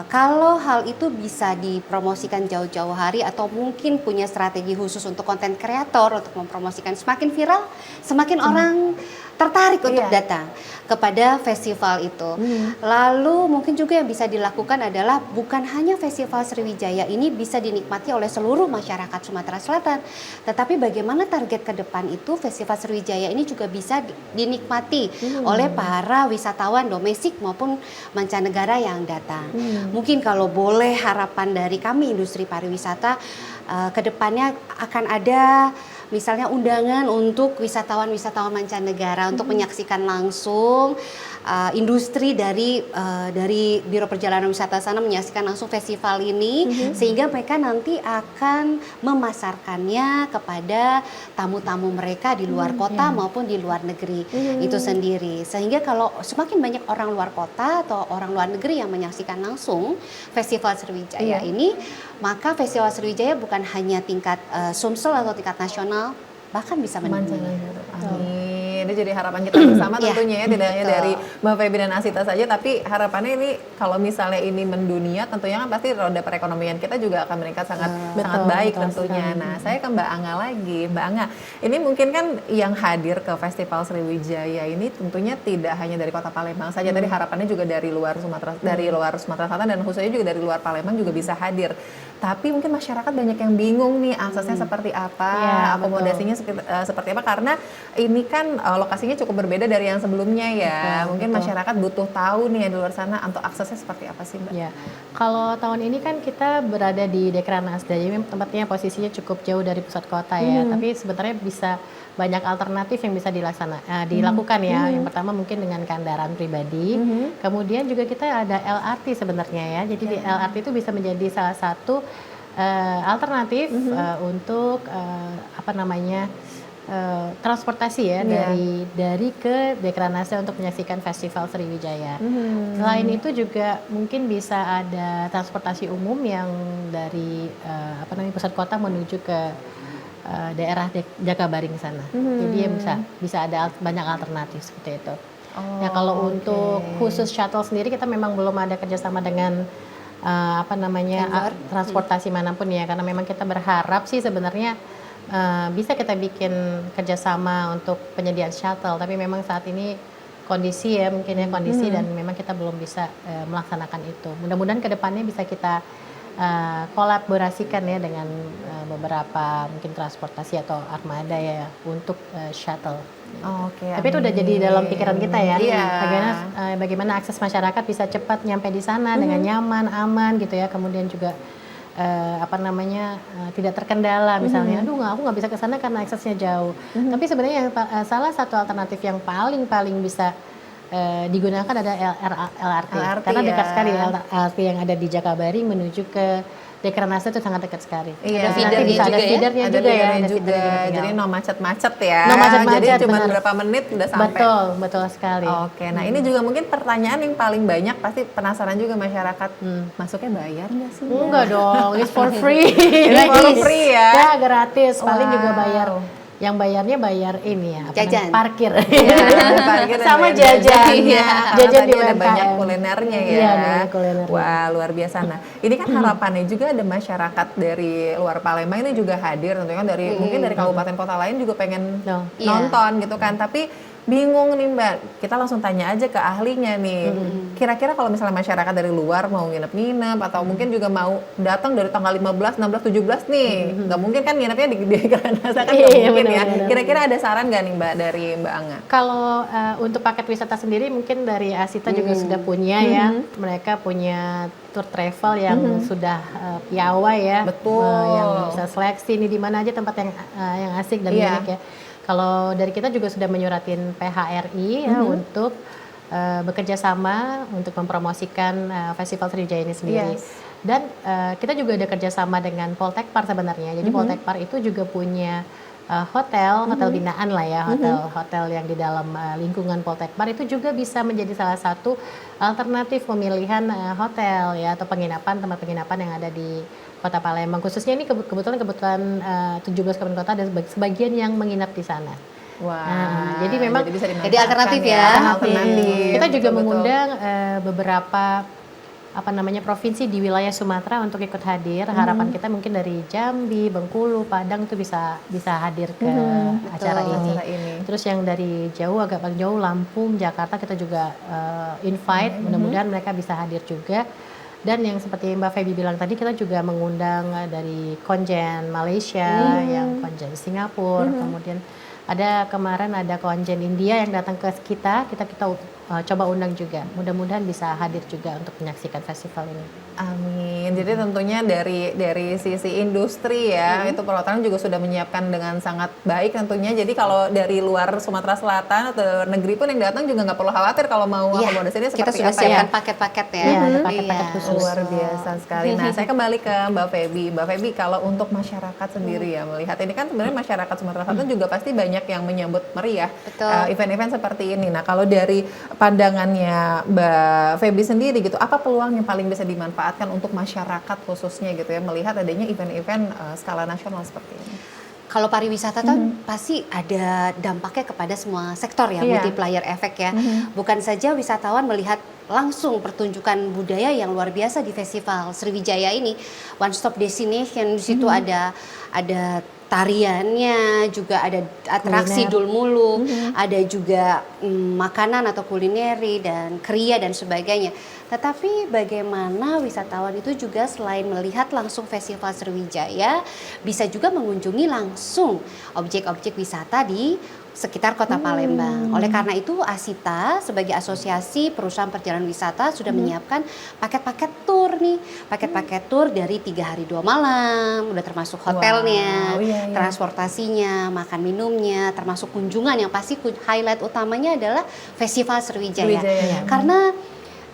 Kalau hal itu bisa dipromosikan jauh-jauh hari atau mungkin punya strategi khusus untuk konten kreator untuk mempromosikan, semakin viral, semakin orang tertarik untuk datang kepada festival itu. Lalu mungkin juga yang bisa dilakukan adalah bukan hanya Festival Sriwijaya ini bisa dinikmati oleh seluruh masyarakat Sumatera Selatan, tetapi bagaimana target ke depan itu Festival Sriwijaya ini juga bisa dinikmati oleh para wisatawan domestik maupun mancanegara yang datang. Mungkin kalau boleh harapan dari kami industri pariwisata, ke depannya akan ada misalnya undangan untuk wisatawan-wisatawan mancanegara untuk menyaksikan langsung industri dari Biro Perjalanan Wisata sana menyaksikan langsung festival ini, sehingga mereka nanti akan memasarkannya kepada tamu-tamu mereka di luar kota maupun di luar negeri itu sendiri. Sehingga kalau semakin banyak orang luar kota atau orang luar negeri yang menyaksikan langsung Festival Sriwijaya ini, maka Festival Sriwijaya bukan hanya tingkat Sumsel atau tingkat nasional, bahkan bisa mendunia. Amin. Ini jadi harapan kita bersama tentunya ya, tidak hanya dari Mbak Feby dan Asita saja, tapi harapannya ini kalau misalnya ini mendunia, tentunya kan pasti roda perekonomian kita juga akan meningkat sangat baik tentunya. Nah, saya ke Mbak Anga lagi. Mbak Anga, ini mungkin kan yang hadir ke Festival Sriwijaya ini tentunya tidak hanya dari Kota Palembang saja, tadi harapannya juga dari luar Sumatera Selatan dan khususnya juga dari luar Palembang juga bisa hadir. Tapi mungkin masyarakat banyak yang bingung nih aksesnya seperti apa, akomodasinya seperti apa, karena ini kan lokasinya cukup berbeda dari yang sebelumnya ya. Mungkin masyarakat butuh tahu nih di luar sana untuk aksesnya seperti apa sih, Mbak? Ya, kalau tahun ini kan kita berada di Dekranasda, jadi tempatnya posisinya cukup jauh dari pusat kota ya. Tapi sebenarnya bisa banyak alternatif yang bisa dilakukan ya. Yang pertama mungkin dengan kendaraan pribadi. Kemudian juga kita ada LRT sebenarnya ya. Jadi di LRT itu bisa menjadi salah satu alternatif untuk transportasi ya dari ke Dekranasda untuk menyaksikan Festival Sriwijaya. Selain itu juga mungkin bisa ada transportasi umum yang dari pusat kota menuju ke daerah Jakabaring sana. Jadi ya bisa ada banyak alternatif seperti itu. Nah, kalau untuk khusus shuttle sendiri kita memang belum ada kerjasama dengan transportasi manapun ya, karena memang kita berharap sih sebenarnya bisa kita bikin kerjasama untuk penyediaan shuttle, tapi memang saat ini kondisi dan memang kita belum bisa melaksanakan itu. Mudah-mudahan kedepannya bisa kita kolaborasikan ya dengan beberapa mungkin transportasi atau armada ya untuk shuttle. Tapi itu udah jadi dalam pikiran kita ya. Bagaimana akses masyarakat bisa cepat nyampe di sana dengan nyaman, aman gitu ya. Kemudian juga tidak terkendala misalnya, aku nggak bisa ke sana karena aksesnya jauh. Tapi sebenarnya salah satu alternatif yang paling bisa digunakan ada LRT karena dekat sekali LRT yang ada di Jakabaring menuju ke Dekranasda itu sangat dekat sekali. Iya, nanti bisa ada feedernya juga ya. Jadi no macet-macet ya. Jadi cuma berapa menit udah sampai. Betul sekali. Nah ini juga mungkin pertanyaan yang paling banyak pasti penasaran juga masyarakat. Masuknya bayar nggak sih? Enggak dong, it's for free. It's for free ya? Ya gratis, paling juga bayar. Yang bayarnya bayar ini ya, jajan, parkir, parkir sama jajan, jajan di ada banyak kulinernya ya. Iya, kuliner. Wah luar biasa. Nah ini kan harapannya juga ada masyarakat dari luar Palembang ini juga hadir, tentunya dari mungkin dari kabupaten kota lain juga pengen nonton gitu kan. Tapi bingung nih Mbak, kita langsung tanya aja ke ahlinya nih. Kira-kira kalau misalnya masyarakat dari luar mau nginep-nginep atau mungkin juga mau datang dari tanggal 15, 16, 17 nih, nggak mungkin kan nginepnya di Dekranasda kan nggak mungkin ya. Kira-kira ada saran nggak nih Mbak dari Mbak Anga? Kalau untuk paket wisata sendiri mungkin dari Asita juga sudah punya ya. Mereka punya tour travel yang sudah piawai ya. Betul. Yang bisa seleksi nih di mana aja tempat yang asik dan menarik ya. Kalau dari kita juga sudah menyuratin PHRI ya untuk bekerja sama untuk mempromosikan Festival Sriwijaya ini sendiri. Dan kita juga ada kerjasama dengan Poltekpar sebenarnya. Jadi Poltekpar itu juga punya hotel binaan lah ya, hotel yang di dalam lingkungan Poltekpar itu juga bisa menjadi salah satu alternatif pemilihan hotel ya atau tempat penginapan yang ada di Kota Palembang. Khususnya ini kebetulan 17 kabupaten kota ada sebagian yang menginap di sana. Wah, jadi memang jadi alternatif ya. Kita juga mengundang beberapa provinsi di wilayah Sumatera untuk ikut hadir. Harapan kita mungkin dari Jambi, Bengkulu, Padang itu bisa hadir ke acara ini. Terus yang dari jauh agak paling jauh Lampung, Jakarta kita juga invite. Mudah-mudahan mereka bisa hadir juga. Dan yang seperti Mbak Feby bilang tadi, kita juga mengundang dari konjen Malaysia, yang konjen Singapura, kemudian kemarin ada konjen India yang datang ke kita coba undang juga. Mudah-mudahan bisa hadir juga untuk menyaksikan festival ini. Amin. Jadi tentunya dari sisi industri ya, itu perwakilan juga sudah menyiapkan dengan sangat baik tentunya. Jadi kalau dari luar Sumatera Selatan atau negeri pun yang datang juga nggak perlu khawatir kalau mau akomodasinya Kita seperti sudah apa siapkan ya. paket-paket ya. Iya, ada paket-paket khusus. Luar biasa sekali. Nah, saya kembali ke Mbak Feby. Mbak Feby, kalau untuk masyarakat sendiri ya melihat ini kan sebenarnya masyarakat Sumatera Selatan juga pasti banyak yang menyambut meriah event-event seperti ini. Nah, kalau dari pandangannya Mbak Feby sendiri gitu, apa peluang yang paling bisa dimanfaatkan untuk masyarakat khususnya gitu ya melihat adanya event-event skala nasional seperti ini? Kalau pariwisata kan pasti ada dampaknya kepada semua sektor ya, multiplier efek ya. Bukan saja wisatawan melihat langsung pertunjukan budaya yang luar biasa di Festival Sriwijaya ini, one stop destination, di situ ada tariannya, juga ada atraksi Dulmuluk, ada juga makanan atau kulineri dan kriya dan sebagainya. Tetapi bagaimana wisatawan itu juga selain melihat langsung Festival Sriwijaya, bisa juga mengunjungi langsung objek-objek wisata di sekitar Kota Palembang. Oleh karena itu Asita sebagai asosiasi perusahaan perjalanan wisata sudah menyiapkan paket-paket tur nih, paket-paket tur dari 3 hari 2 malam, udah termasuk hotelnya, transportasinya, makan minumnya, termasuk kunjungan yang pasti highlight utamanya adalah Festival Sriwijaya. Karena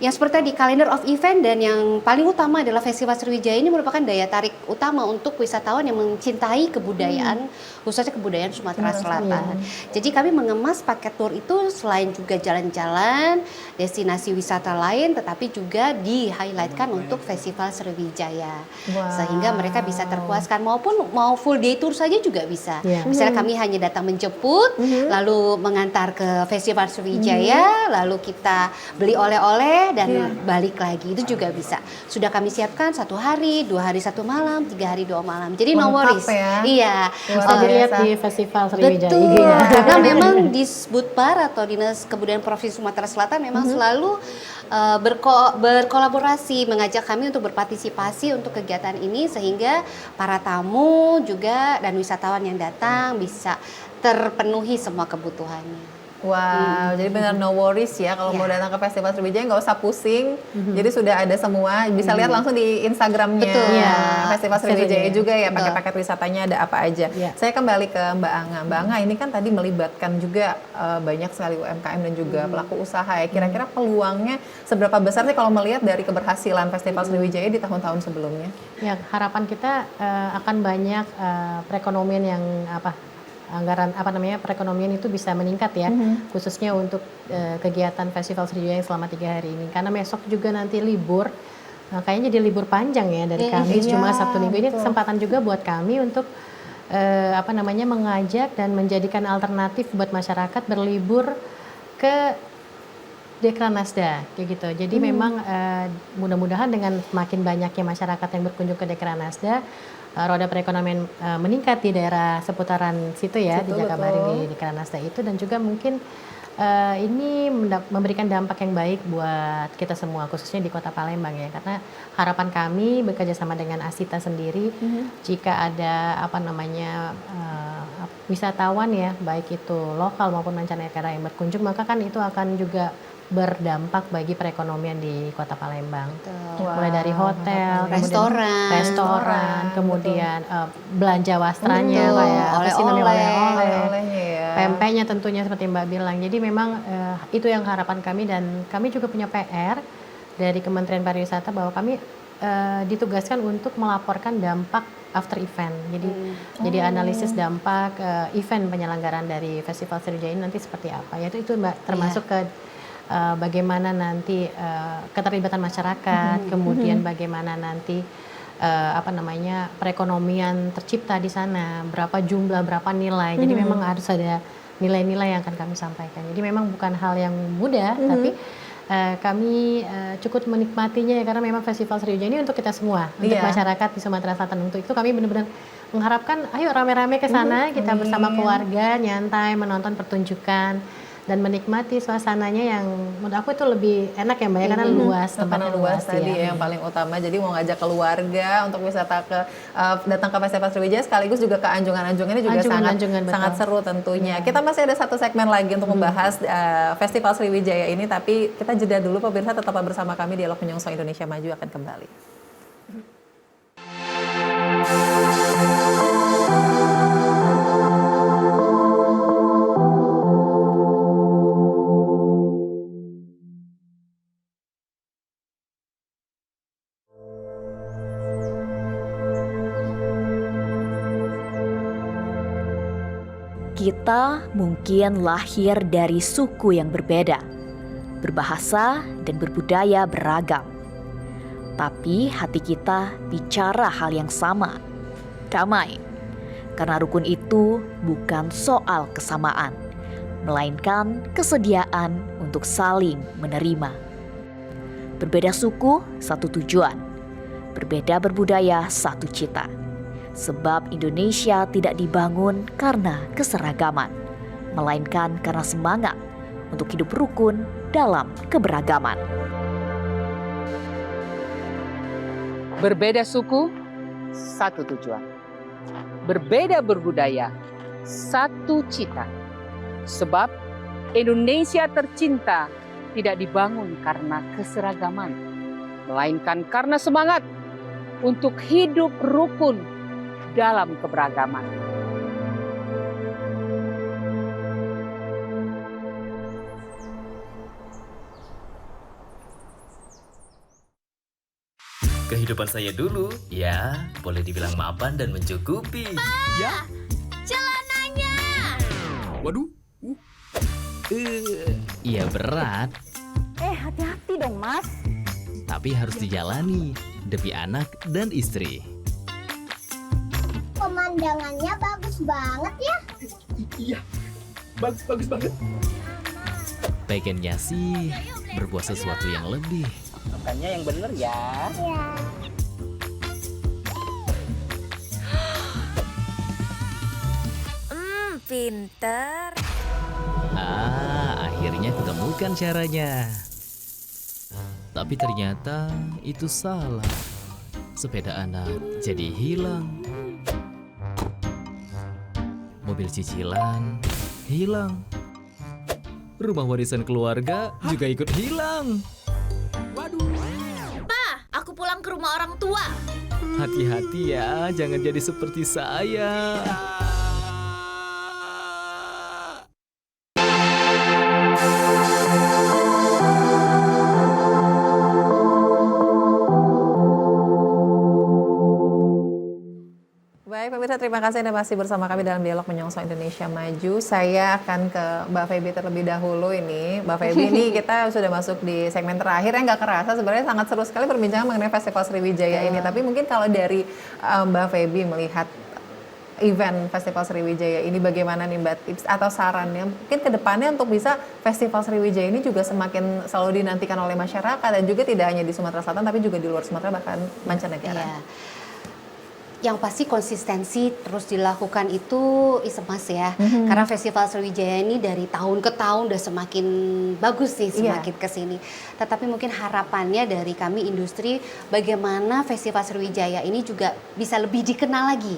yang seperti tadi kalender of event dan yang paling utama adalah Festival Sriwijaya ini merupakan daya tarik utama untuk wisatawan yang mencintai kebudayaan, khususnya kebudayaan Sumatera Selatan. Jadi kami mengemas paket tur itu selain juga jalan-jalan, destinasi wisata lain, tetapi juga di-highlightkan untuk Festival Sriwijaya. Sehingga mereka bisa terpuaskan, maupun mau full day tour saja juga bisa. Misalnya kami hanya datang menjemput, lalu mengantar ke Festival Sriwijaya, lalu kita beli oleh-oleh, dan balik lagi, itu juga bisa. Sudah kami siapkan 1 hari, 2 hari 1 malam, 3 hari 2 malam. Jadi no worries. Ya. Iya. Bisa dilihat di Festival Sriwijaya. Betul. Karena memang di Disbudpar atau Dinas Kebudayaan Provinsi Sumatera Selatan memang selalu berkolaborasi, mengajak kami untuk berpartisipasi untuk kegiatan ini sehingga para tamu juga dan wisatawan yang datang bisa terpenuhi semua kebutuhannya. Wow, jadi benar no worries ya kalau mau datang ke Festival Sriwijaya nggak usah pusing. Jadi sudah ada semua, bisa lihat langsung di Instagramnya Festival Sriwijaya juga ya, paket-paket wisatanya ada apa aja. Saya kembali ke Mbak Anga. Mbak Anga ini kan tadi melibatkan juga banyak sekali UMKM dan juga pelaku usaha ya. Kira-kira peluangnya seberapa besar sih kalau melihat dari keberhasilan Festival Sriwijaya di tahun-tahun sebelumnya? Ya, harapan kita akan banyak perekonomian yang perekonomian itu bisa meningkat ya, khususnya untuk kegiatan Festival Sriwijaya selama 3 hari ini. Karena besok juga nanti libur, kayaknya jadi libur panjang ya dari Kamis, Jumat, Sabtu, Minggu. Ini kesempatan juga buat kami untuk mengajak dan menjadikan alternatif buat masyarakat berlibur ke Dekranasda kayak gitu. Jadi memang mudah-mudahan dengan makin banyaknya masyarakat yang berkunjung ke Dekranasda, roda perekonomian meningkat di daerah seputaran situ ya, di Jakabaring, di Dekranasda itu, dan juga mungkin ini memberikan dampak yang baik buat kita semua, khususnya di Kota Palembang ya. Karena harapan kami bekerja sama dengan Asita sendiri, jika ada wisatawan ya, baik itu lokal maupun mancanegara yang berkunjung, maka kan itu akan juga berdampak bagi perekonomian di Kota Palembang. Mulai dari hotel, restoran, kemudian belanja wastranya kayak oleh-olehnya ya. Pempeknya tentunya seperti Mbak bilang. Jadi memang itu yang harapan kami, dan kami juga punya PR dari Kementerian Pariwisata bahwa kami ditugaskan untuk melaporkan dampak after event. Jadi analisis dampak event penyelenggaraan dari Festival Sriwijaya ini nanti seperti apa. Yaitu itu Mbak, termasuk ke bagaimana nanti keterlibatan masyarakat, kemudian bagaimana nanti perekonomian tercipta di sana, berapa jumlah, berapa nilai. Jadi memang harus ada nilai-nilai yang akan kami sampaikan. Jadi memang bukan hal yang mudah, tapi kami cukup menikmatinya ya, karena memang Festival Sriwijaya ini untuk kita semua, untuk masyarakat di Sumatera Selatan. Untuk itu kami benar-benar mengharapkan, ayo rame-rame ke sana, kita bersama keluarga, nyantai, menonton pertunjukan. dan menikmati suasananya yang menurut aku itu lebih enak ya Mbak ya, karena luas, Karena tempatnya luas tadi ya. yang paling utama. Jadi mau ngajak keluarga untuk wisata datang ke Festival Sriwijaya, sekaligus juga ke Anjungan-Anjungan ini juga Anjungan, betul. sangat seru tentunya. Kita masih ada satu segmen lagi untuk membahas Festival Sriwijaya ini, tapi kita jeda dulu pemirsa, tetap bersama kami. Dialog Menyongsong Indonesia Maju akan kembali. Kita mungkin lahir dari suku yang berbeda, berbahasa dan berbudaya beragam. Tapi hati kita bicara hal yang sama, damai. Karena rukun itu bukan soal kesamaan, melainkan kesediaan untuk saling menerima. Berbeda suku, satu tujuan. Berbeda berbudaya, satu cita. Sebab Indonesia tidak dibangun karena keseragaman, melainkan karena semangat untuk hidup rukun dalam keberagaman. Berbeda suku, satu tujuan. Berbeda berbudaya, satu cita. Sebab Indonesia tercinta tidak dibangun karena keseragaman, melainkan karena semangat untuk hidup rukun dalam keberagaman. Kehidupan saya dulu, ya, boleh dibilang mapan dan mencukupi. Ya. Celananya. Waduh. Iya berat, Hati-hati dong, Mas. tapi harus dijalani demi anak dan istri. Pemandangannya bagus banget ya. Iya, bagus banget. Pengennya sih berbuat sesuatu yang lebih. Makannya yang bener ya. Ya. Pinter. Akhirnya kutemukan caranya. Tapi ternyata itu salah. Sepeda anak jadi hilang. Mobil cicilan hilang. Rumah warisan keluarga juga ikut hilang. Aku pulang ke rumah orang tua. Hati-hati ya, jangan jadi seperti saya. Baik pemirsa, terima kasih Anda masih bersama kami dalam Dialog Menyongsong Indonesia Maju. Saya akan ke Mbak Feby terlebih dahulu ini. Mbak Feby, ini kita sudah masuk di segmen terakhir yang nggak kerasa. Sebenarnya sangat seru sekali perbincangan mengenai Festival Sriwijaya ini. Tapi mungkin kalau dari Mbak Feby melihat event Festival Sriwijaya ini, bagaimana nih Mbak tips atau sarannya mungkin ke depannya untuk bisa Festival Sriwijaya ini juga semakin selalu dinantikan oleh masyarakat, dan juga tidak hanya di Sumatera Selatan tapi juga di luar Sumatera bahkan mancanegara. Iya. Yang pasti konsistensi terus dilakukan itu is a must ya. Karena Festival Sriwijaya ini dari tahun ke tahun udah semakin bagus sih, semakin kesini. Tetapi mungkin harapannya dari kami industri, bagaimana Festival Sriwijaya ini juga bisa lebih dikenal lagi.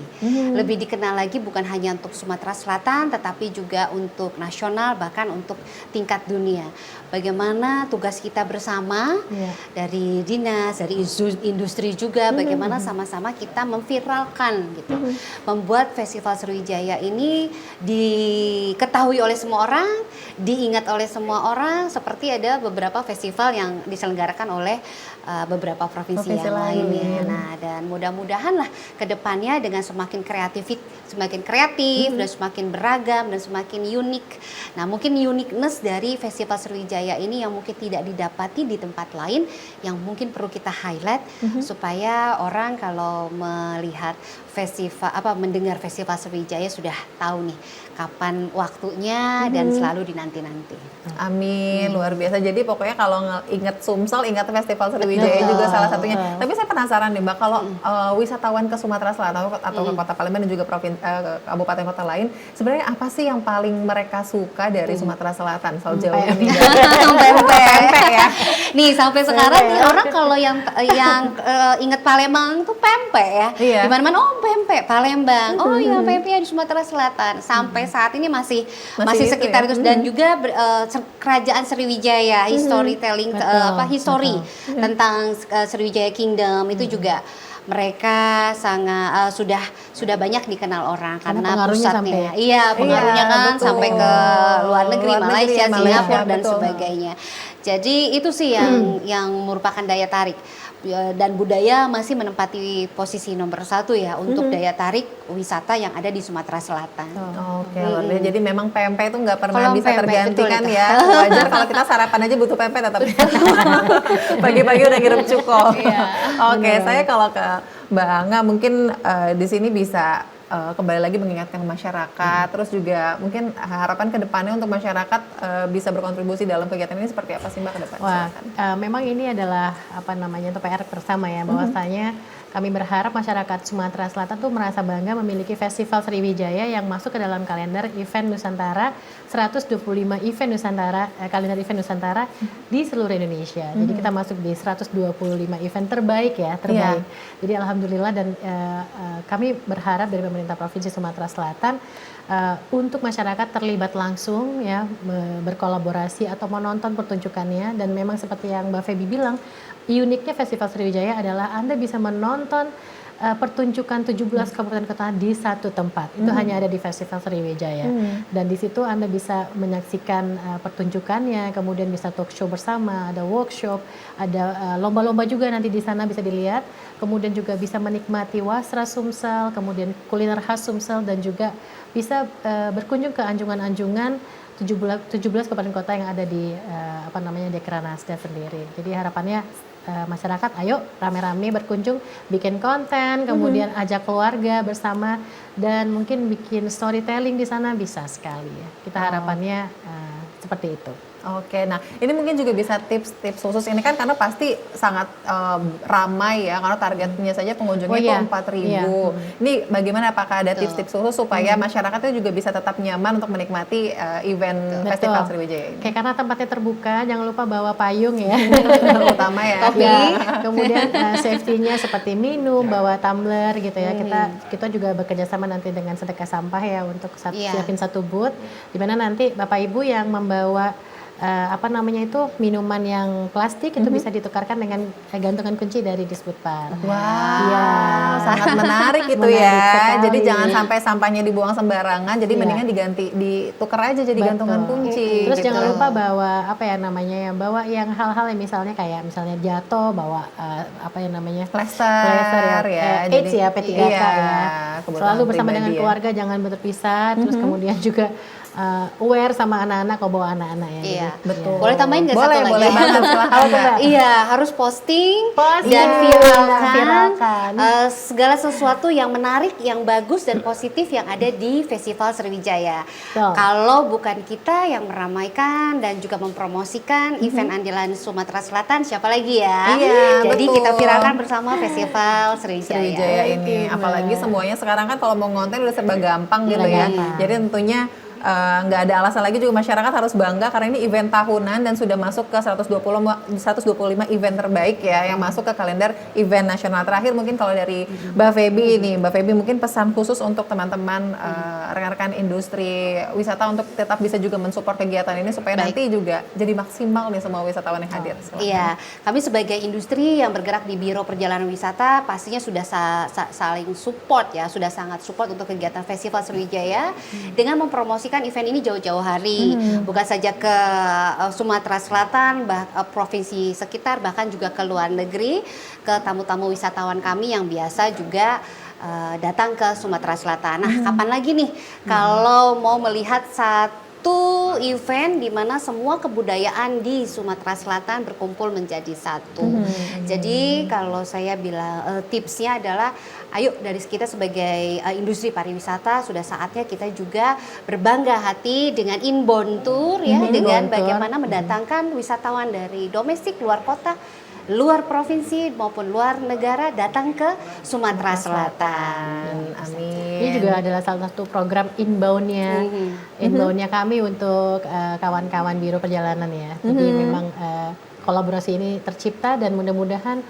Lebih dikenal lagi bukan hanya untuk Sumatera Selatan, tetapi juga untuk nasional, bahkan untuk tingkat dunia. Bagaimana tugas kita bersama dari dinas, dari industri juga, bagaimana sama-sama kita memviralkan gitu, membuat Festival Sriwijaya ini diketahui oleh semua orang, diingat oleh semua orang, seperti ada beberapa festival yang diselenggarakan oleh beberapa provinsi yang lainnya. Nah, dan mudah-mudahan lah ke depannya dengan semakin kreatif dan semakin beragam dan semakin unik. Nah, mungkin uniqueness dari Festival Sriwijaya ini yang mungkin tidak didapati di tempat lain, yang mungkin perlu kita highlight supaya orang kalau melihat melihat mendengar Festival Sriwijaya sudah tahu nih kapan waktunya dan selalu dinanti-nanti. Amin, luar biasa. Jadi pokoknya kalau ingat Sumsel, ingat Festival Sriwijaya juga salah satunya. Tapi saya penasaran nih Mbak, kalau wisatawan ke Sumatera Selatan atau ke Kota Palembang dan juga kabupaten kota lain, sebenarnya apa sih yang paling mereka suka dari Sumatera Selatan? Soal jauh ini pempek ya. Nih sampai sekarang nih orang kalau yang ingat Palembang tuh pempek ya. Iya. Di mana-mana pempek Palembang. Oh iya pempek di Sumatera Selatan. Sampai saat ini masih sekitar itu dan juga kerajaan Sriwijaya, storytelling history tentang Sriwijaya Kingdom itu juga mereka sangat sudah banyak dikenal orang karena pusatnya. Pengaruhnya kan sampai ke luar negeri, Malaysia, Singapura dan sebagainya. Jadi itu sih yang merupakan daya tarik. Dan budaya masih menempati posisi nomor 1 ya untuk daya tarik wisata yang ada di Sumatera Selatan. Oke, luar biasa. Jadi memang pempek itu nggak pernah bisa tergantikan ya. Wajar kalau kita sarapan aja butuh pempek tetap. Pagi-pagi udah ngirim cuko. Oke, saya kalau ke Mbak Angga mungkin di sini bisa kembali lagi mengingatkan masyarakat, terus juga mungkin harapan ke depannya untuk masyarakat bisa berkontribusi dalam kegiatan ini seperti apa sih Mbak ke depan? Wah, memang ini adalah itu PR bersama ya, bahwasanya kami berharap masyarakat Sumatera Selatan tuh merasa bangga memiliki Festival Sriwijaya yang masuk ke dalam kalender event Nusantara, 125 event Nusantara, kalender event Nusantara di seluruh Indonesia. Jadi kita masuk di 125 event terbaik ya, terbaik. Jadi alhamdulillah dan kami berharap dari pemerintah Provinsi Sumatera Selatan untuk masyarakat terlibat langsung ya, berkolaborasi atau menonton pertunjukannya, dan memang seperti yang Mbak Feby bilang, uniknya Festival Sriwijaya adalah Anda bisa menonton pertunjukan 17 kabupaten kota di satu tempat. Itu hanya ada di Festival Sriwijaya. Dan di situ Anda bisa menyaksikan pertunjukannya, kemudian bisa talk show bersama, ada workshop, ada lomba-lomba juga nanti di sana bisa dilihat. Kemudian juga bisa menikmati wasra Sumsel, kemudian kuliner khas Sumsel, dan juga bisa berkunjung ke anjungan-anjungan 17 kabupaten kota yang ada di Dekranasda sendiri. Jadi harapannya masyarakat ayo rame-rame berkunjung, bikin konten, kemudian ajak keluarga bersama, dan mungkin bikin storytelling di sana bisa sekali ya. Kita harapannya seperti itu. Oke, nah ini mungkin juga bisa tips-tips khusus ini kan karena pasti sangat ramai ya, karena targetnya saja pengunjungnya itu 4.000. Ini bagaimana, apakah ada tips-tips khusus supaya masyarakatnya juga bisa tetap nyaman untuk menikmati event Festival Sriwijaya ini? Kayak karena tempatnya terbuka, jangan lupa bawa payung ya. Utama ya. Topi. Kemudian safety-nya seperti minum, bawa tumbler gitu ya. Kita juga bekerja sama nanti dengan Sedekah Sampah ya untuk siapin satu booth di mana nanti Bapak Ibu yang membawa minuman yang plastik itu bisa ditukarkan dengan gantungan kunci dari Disbudpar. Sangat menarik itu ya. Jadi jangan sampai sampahnya dibuang sembarangan. Jadi mendingan ditukar aja jadi gantungan kunci. Terus gitu. jangan lupa bawa bawa yang hal-hal yang misalnya jatuh, bawa plester ya. AIDS ya, P3K ya. Selalu bersama dengan keluarga, jangan berpisah. Terus kemudian juga aware sama anak-anak, kalau bawa anak-anak ya. Iya, betul. Boleh tambahin nggak satu lagi? Boleh banget, silahkan. Iya, harus posting dan viralkan segala sesuatu yang menarik, yang bagus dan positif yang ada di Festival Sriwijaya. Kalau bukan kita yang meramaikan dan juga mempromosikan event andalan Sumatera Selatan, siapa lagi ya? Iya, jadi betul. kita viralkan bersama Festival Sriwijaya ini. Apalagi semuanya sekarang kan kalau mau ngonten udah serba gampang gitu ya. Jadi tentunya nggak ada alasan lagi juga masyarakat harus bangga karena ini event tahunan dan sudah masuk ke 125 event terbaik ya yang masuk ke kalender event nasional. Terakhir mungkin kalau dari Mbak Feby mungkin pesan khusus untuk teman-teman rekan-rekan industri wisata untuk tetap bisa juga mensupport kegiatan ini supaya nanti juga jadi maksimal nih semua wisatawan yang hadir. Iya, kami sebagai industri yang bergerak di Biro Perjalanan Wisata pastinya sudah saling support ya, sudah sangat support untuk kegiatan Festival Sriwijaya dengan mempromosikan event ini jauh-jauh hari, bukan saja ke Sumatera Selatan, provinsi sekitar, bahkan juga ke luar negeri, ke tamu-tamu wisatawan kami yang biasa juga datang ke Sumatera Selatan. Nah, kapan lagi nih kalau mau melihat satu event di mana semua kebudayaan di Sumatera Selatan berkumpul menjadi satu. Jadi kalau saya bilang tipsnya adalah ayo dari kita sebagai industri pariwisata sudah saatnya kita juga berbangga hati dengan inbound tour ya, dengan bagaimana mendatangkan wisatawan dari domestik luar kota, luar provinsi maupun luar negara datang ke Sumatera Selatan. Amin. Ini juga adalah salah satu program inbound-nya, inbound-nya kami untuk kawan-kawan Biro Perjalanan ya. Jadi memang kolaborasi ini tercipta dan mudah-mudahan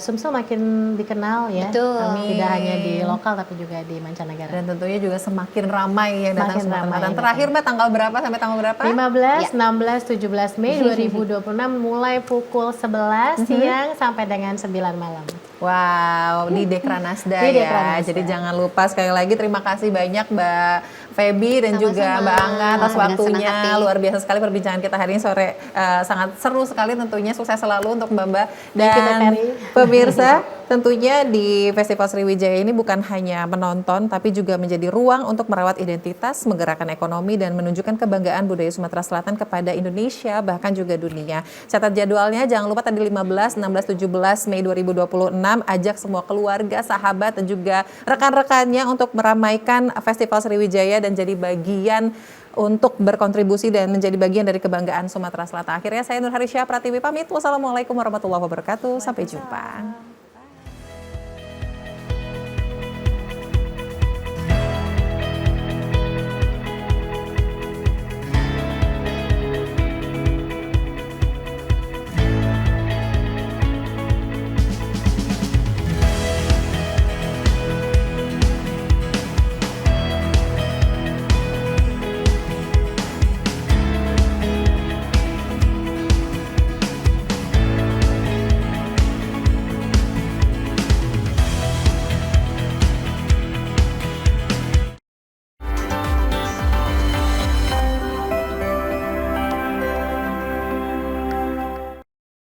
Sumsel makin dikenal ya. Betul. Tidak hanya di lokal tapi juga di mancanegara. Dan tentunya juga semakin ramai yang datang Semakin Sumatera ramai, Selatan. betul. Terakhir Mbak tanggal berapa sampai tanggal berapa? 15, 16, 17 Mei 2026 mulai pukul 11 siang sampai dengan 9 malam. Wow, di Dekranasda Di ya. Dekranasda. Jadi jangan lupa sekali lagi terima kasih banyak Mbak Feby dan Sama-sama. juga Mbak Angga atas Dengan senang waktunya. hati. Luar biasa sekali perbincangan kita hari ini sore. Sangat seru sekali tentunya. Sukses selalu untuk Mbak-Mbak. Dan pemirsa, tentunya di Festival Sriwijaya ini bukan hanya menonton tapi juga menjadi ruang untuk merawat identitas, menggerakkan ekonomi dan menunjukkan kebanggaan budaya Sumatera Selatan kepada Indonesia bahkan juga dunia. Catat jadwalnya jangan lupa tadi 15, 16, 17 Mei 2026 ajak semua keluarga, sahabat dan juga rekan-rekannya untuk meramaikan Festival Sriwijaya dan jadi bagian untuk berkontribusi dan menjadi bagian dari kebanggaan Sumatera Selatan. Akhirnya saya Nur Harisya Pratiwi pamit. Wassalamualaikum warahmatullahi wabarakatuh. Sampai jumpa.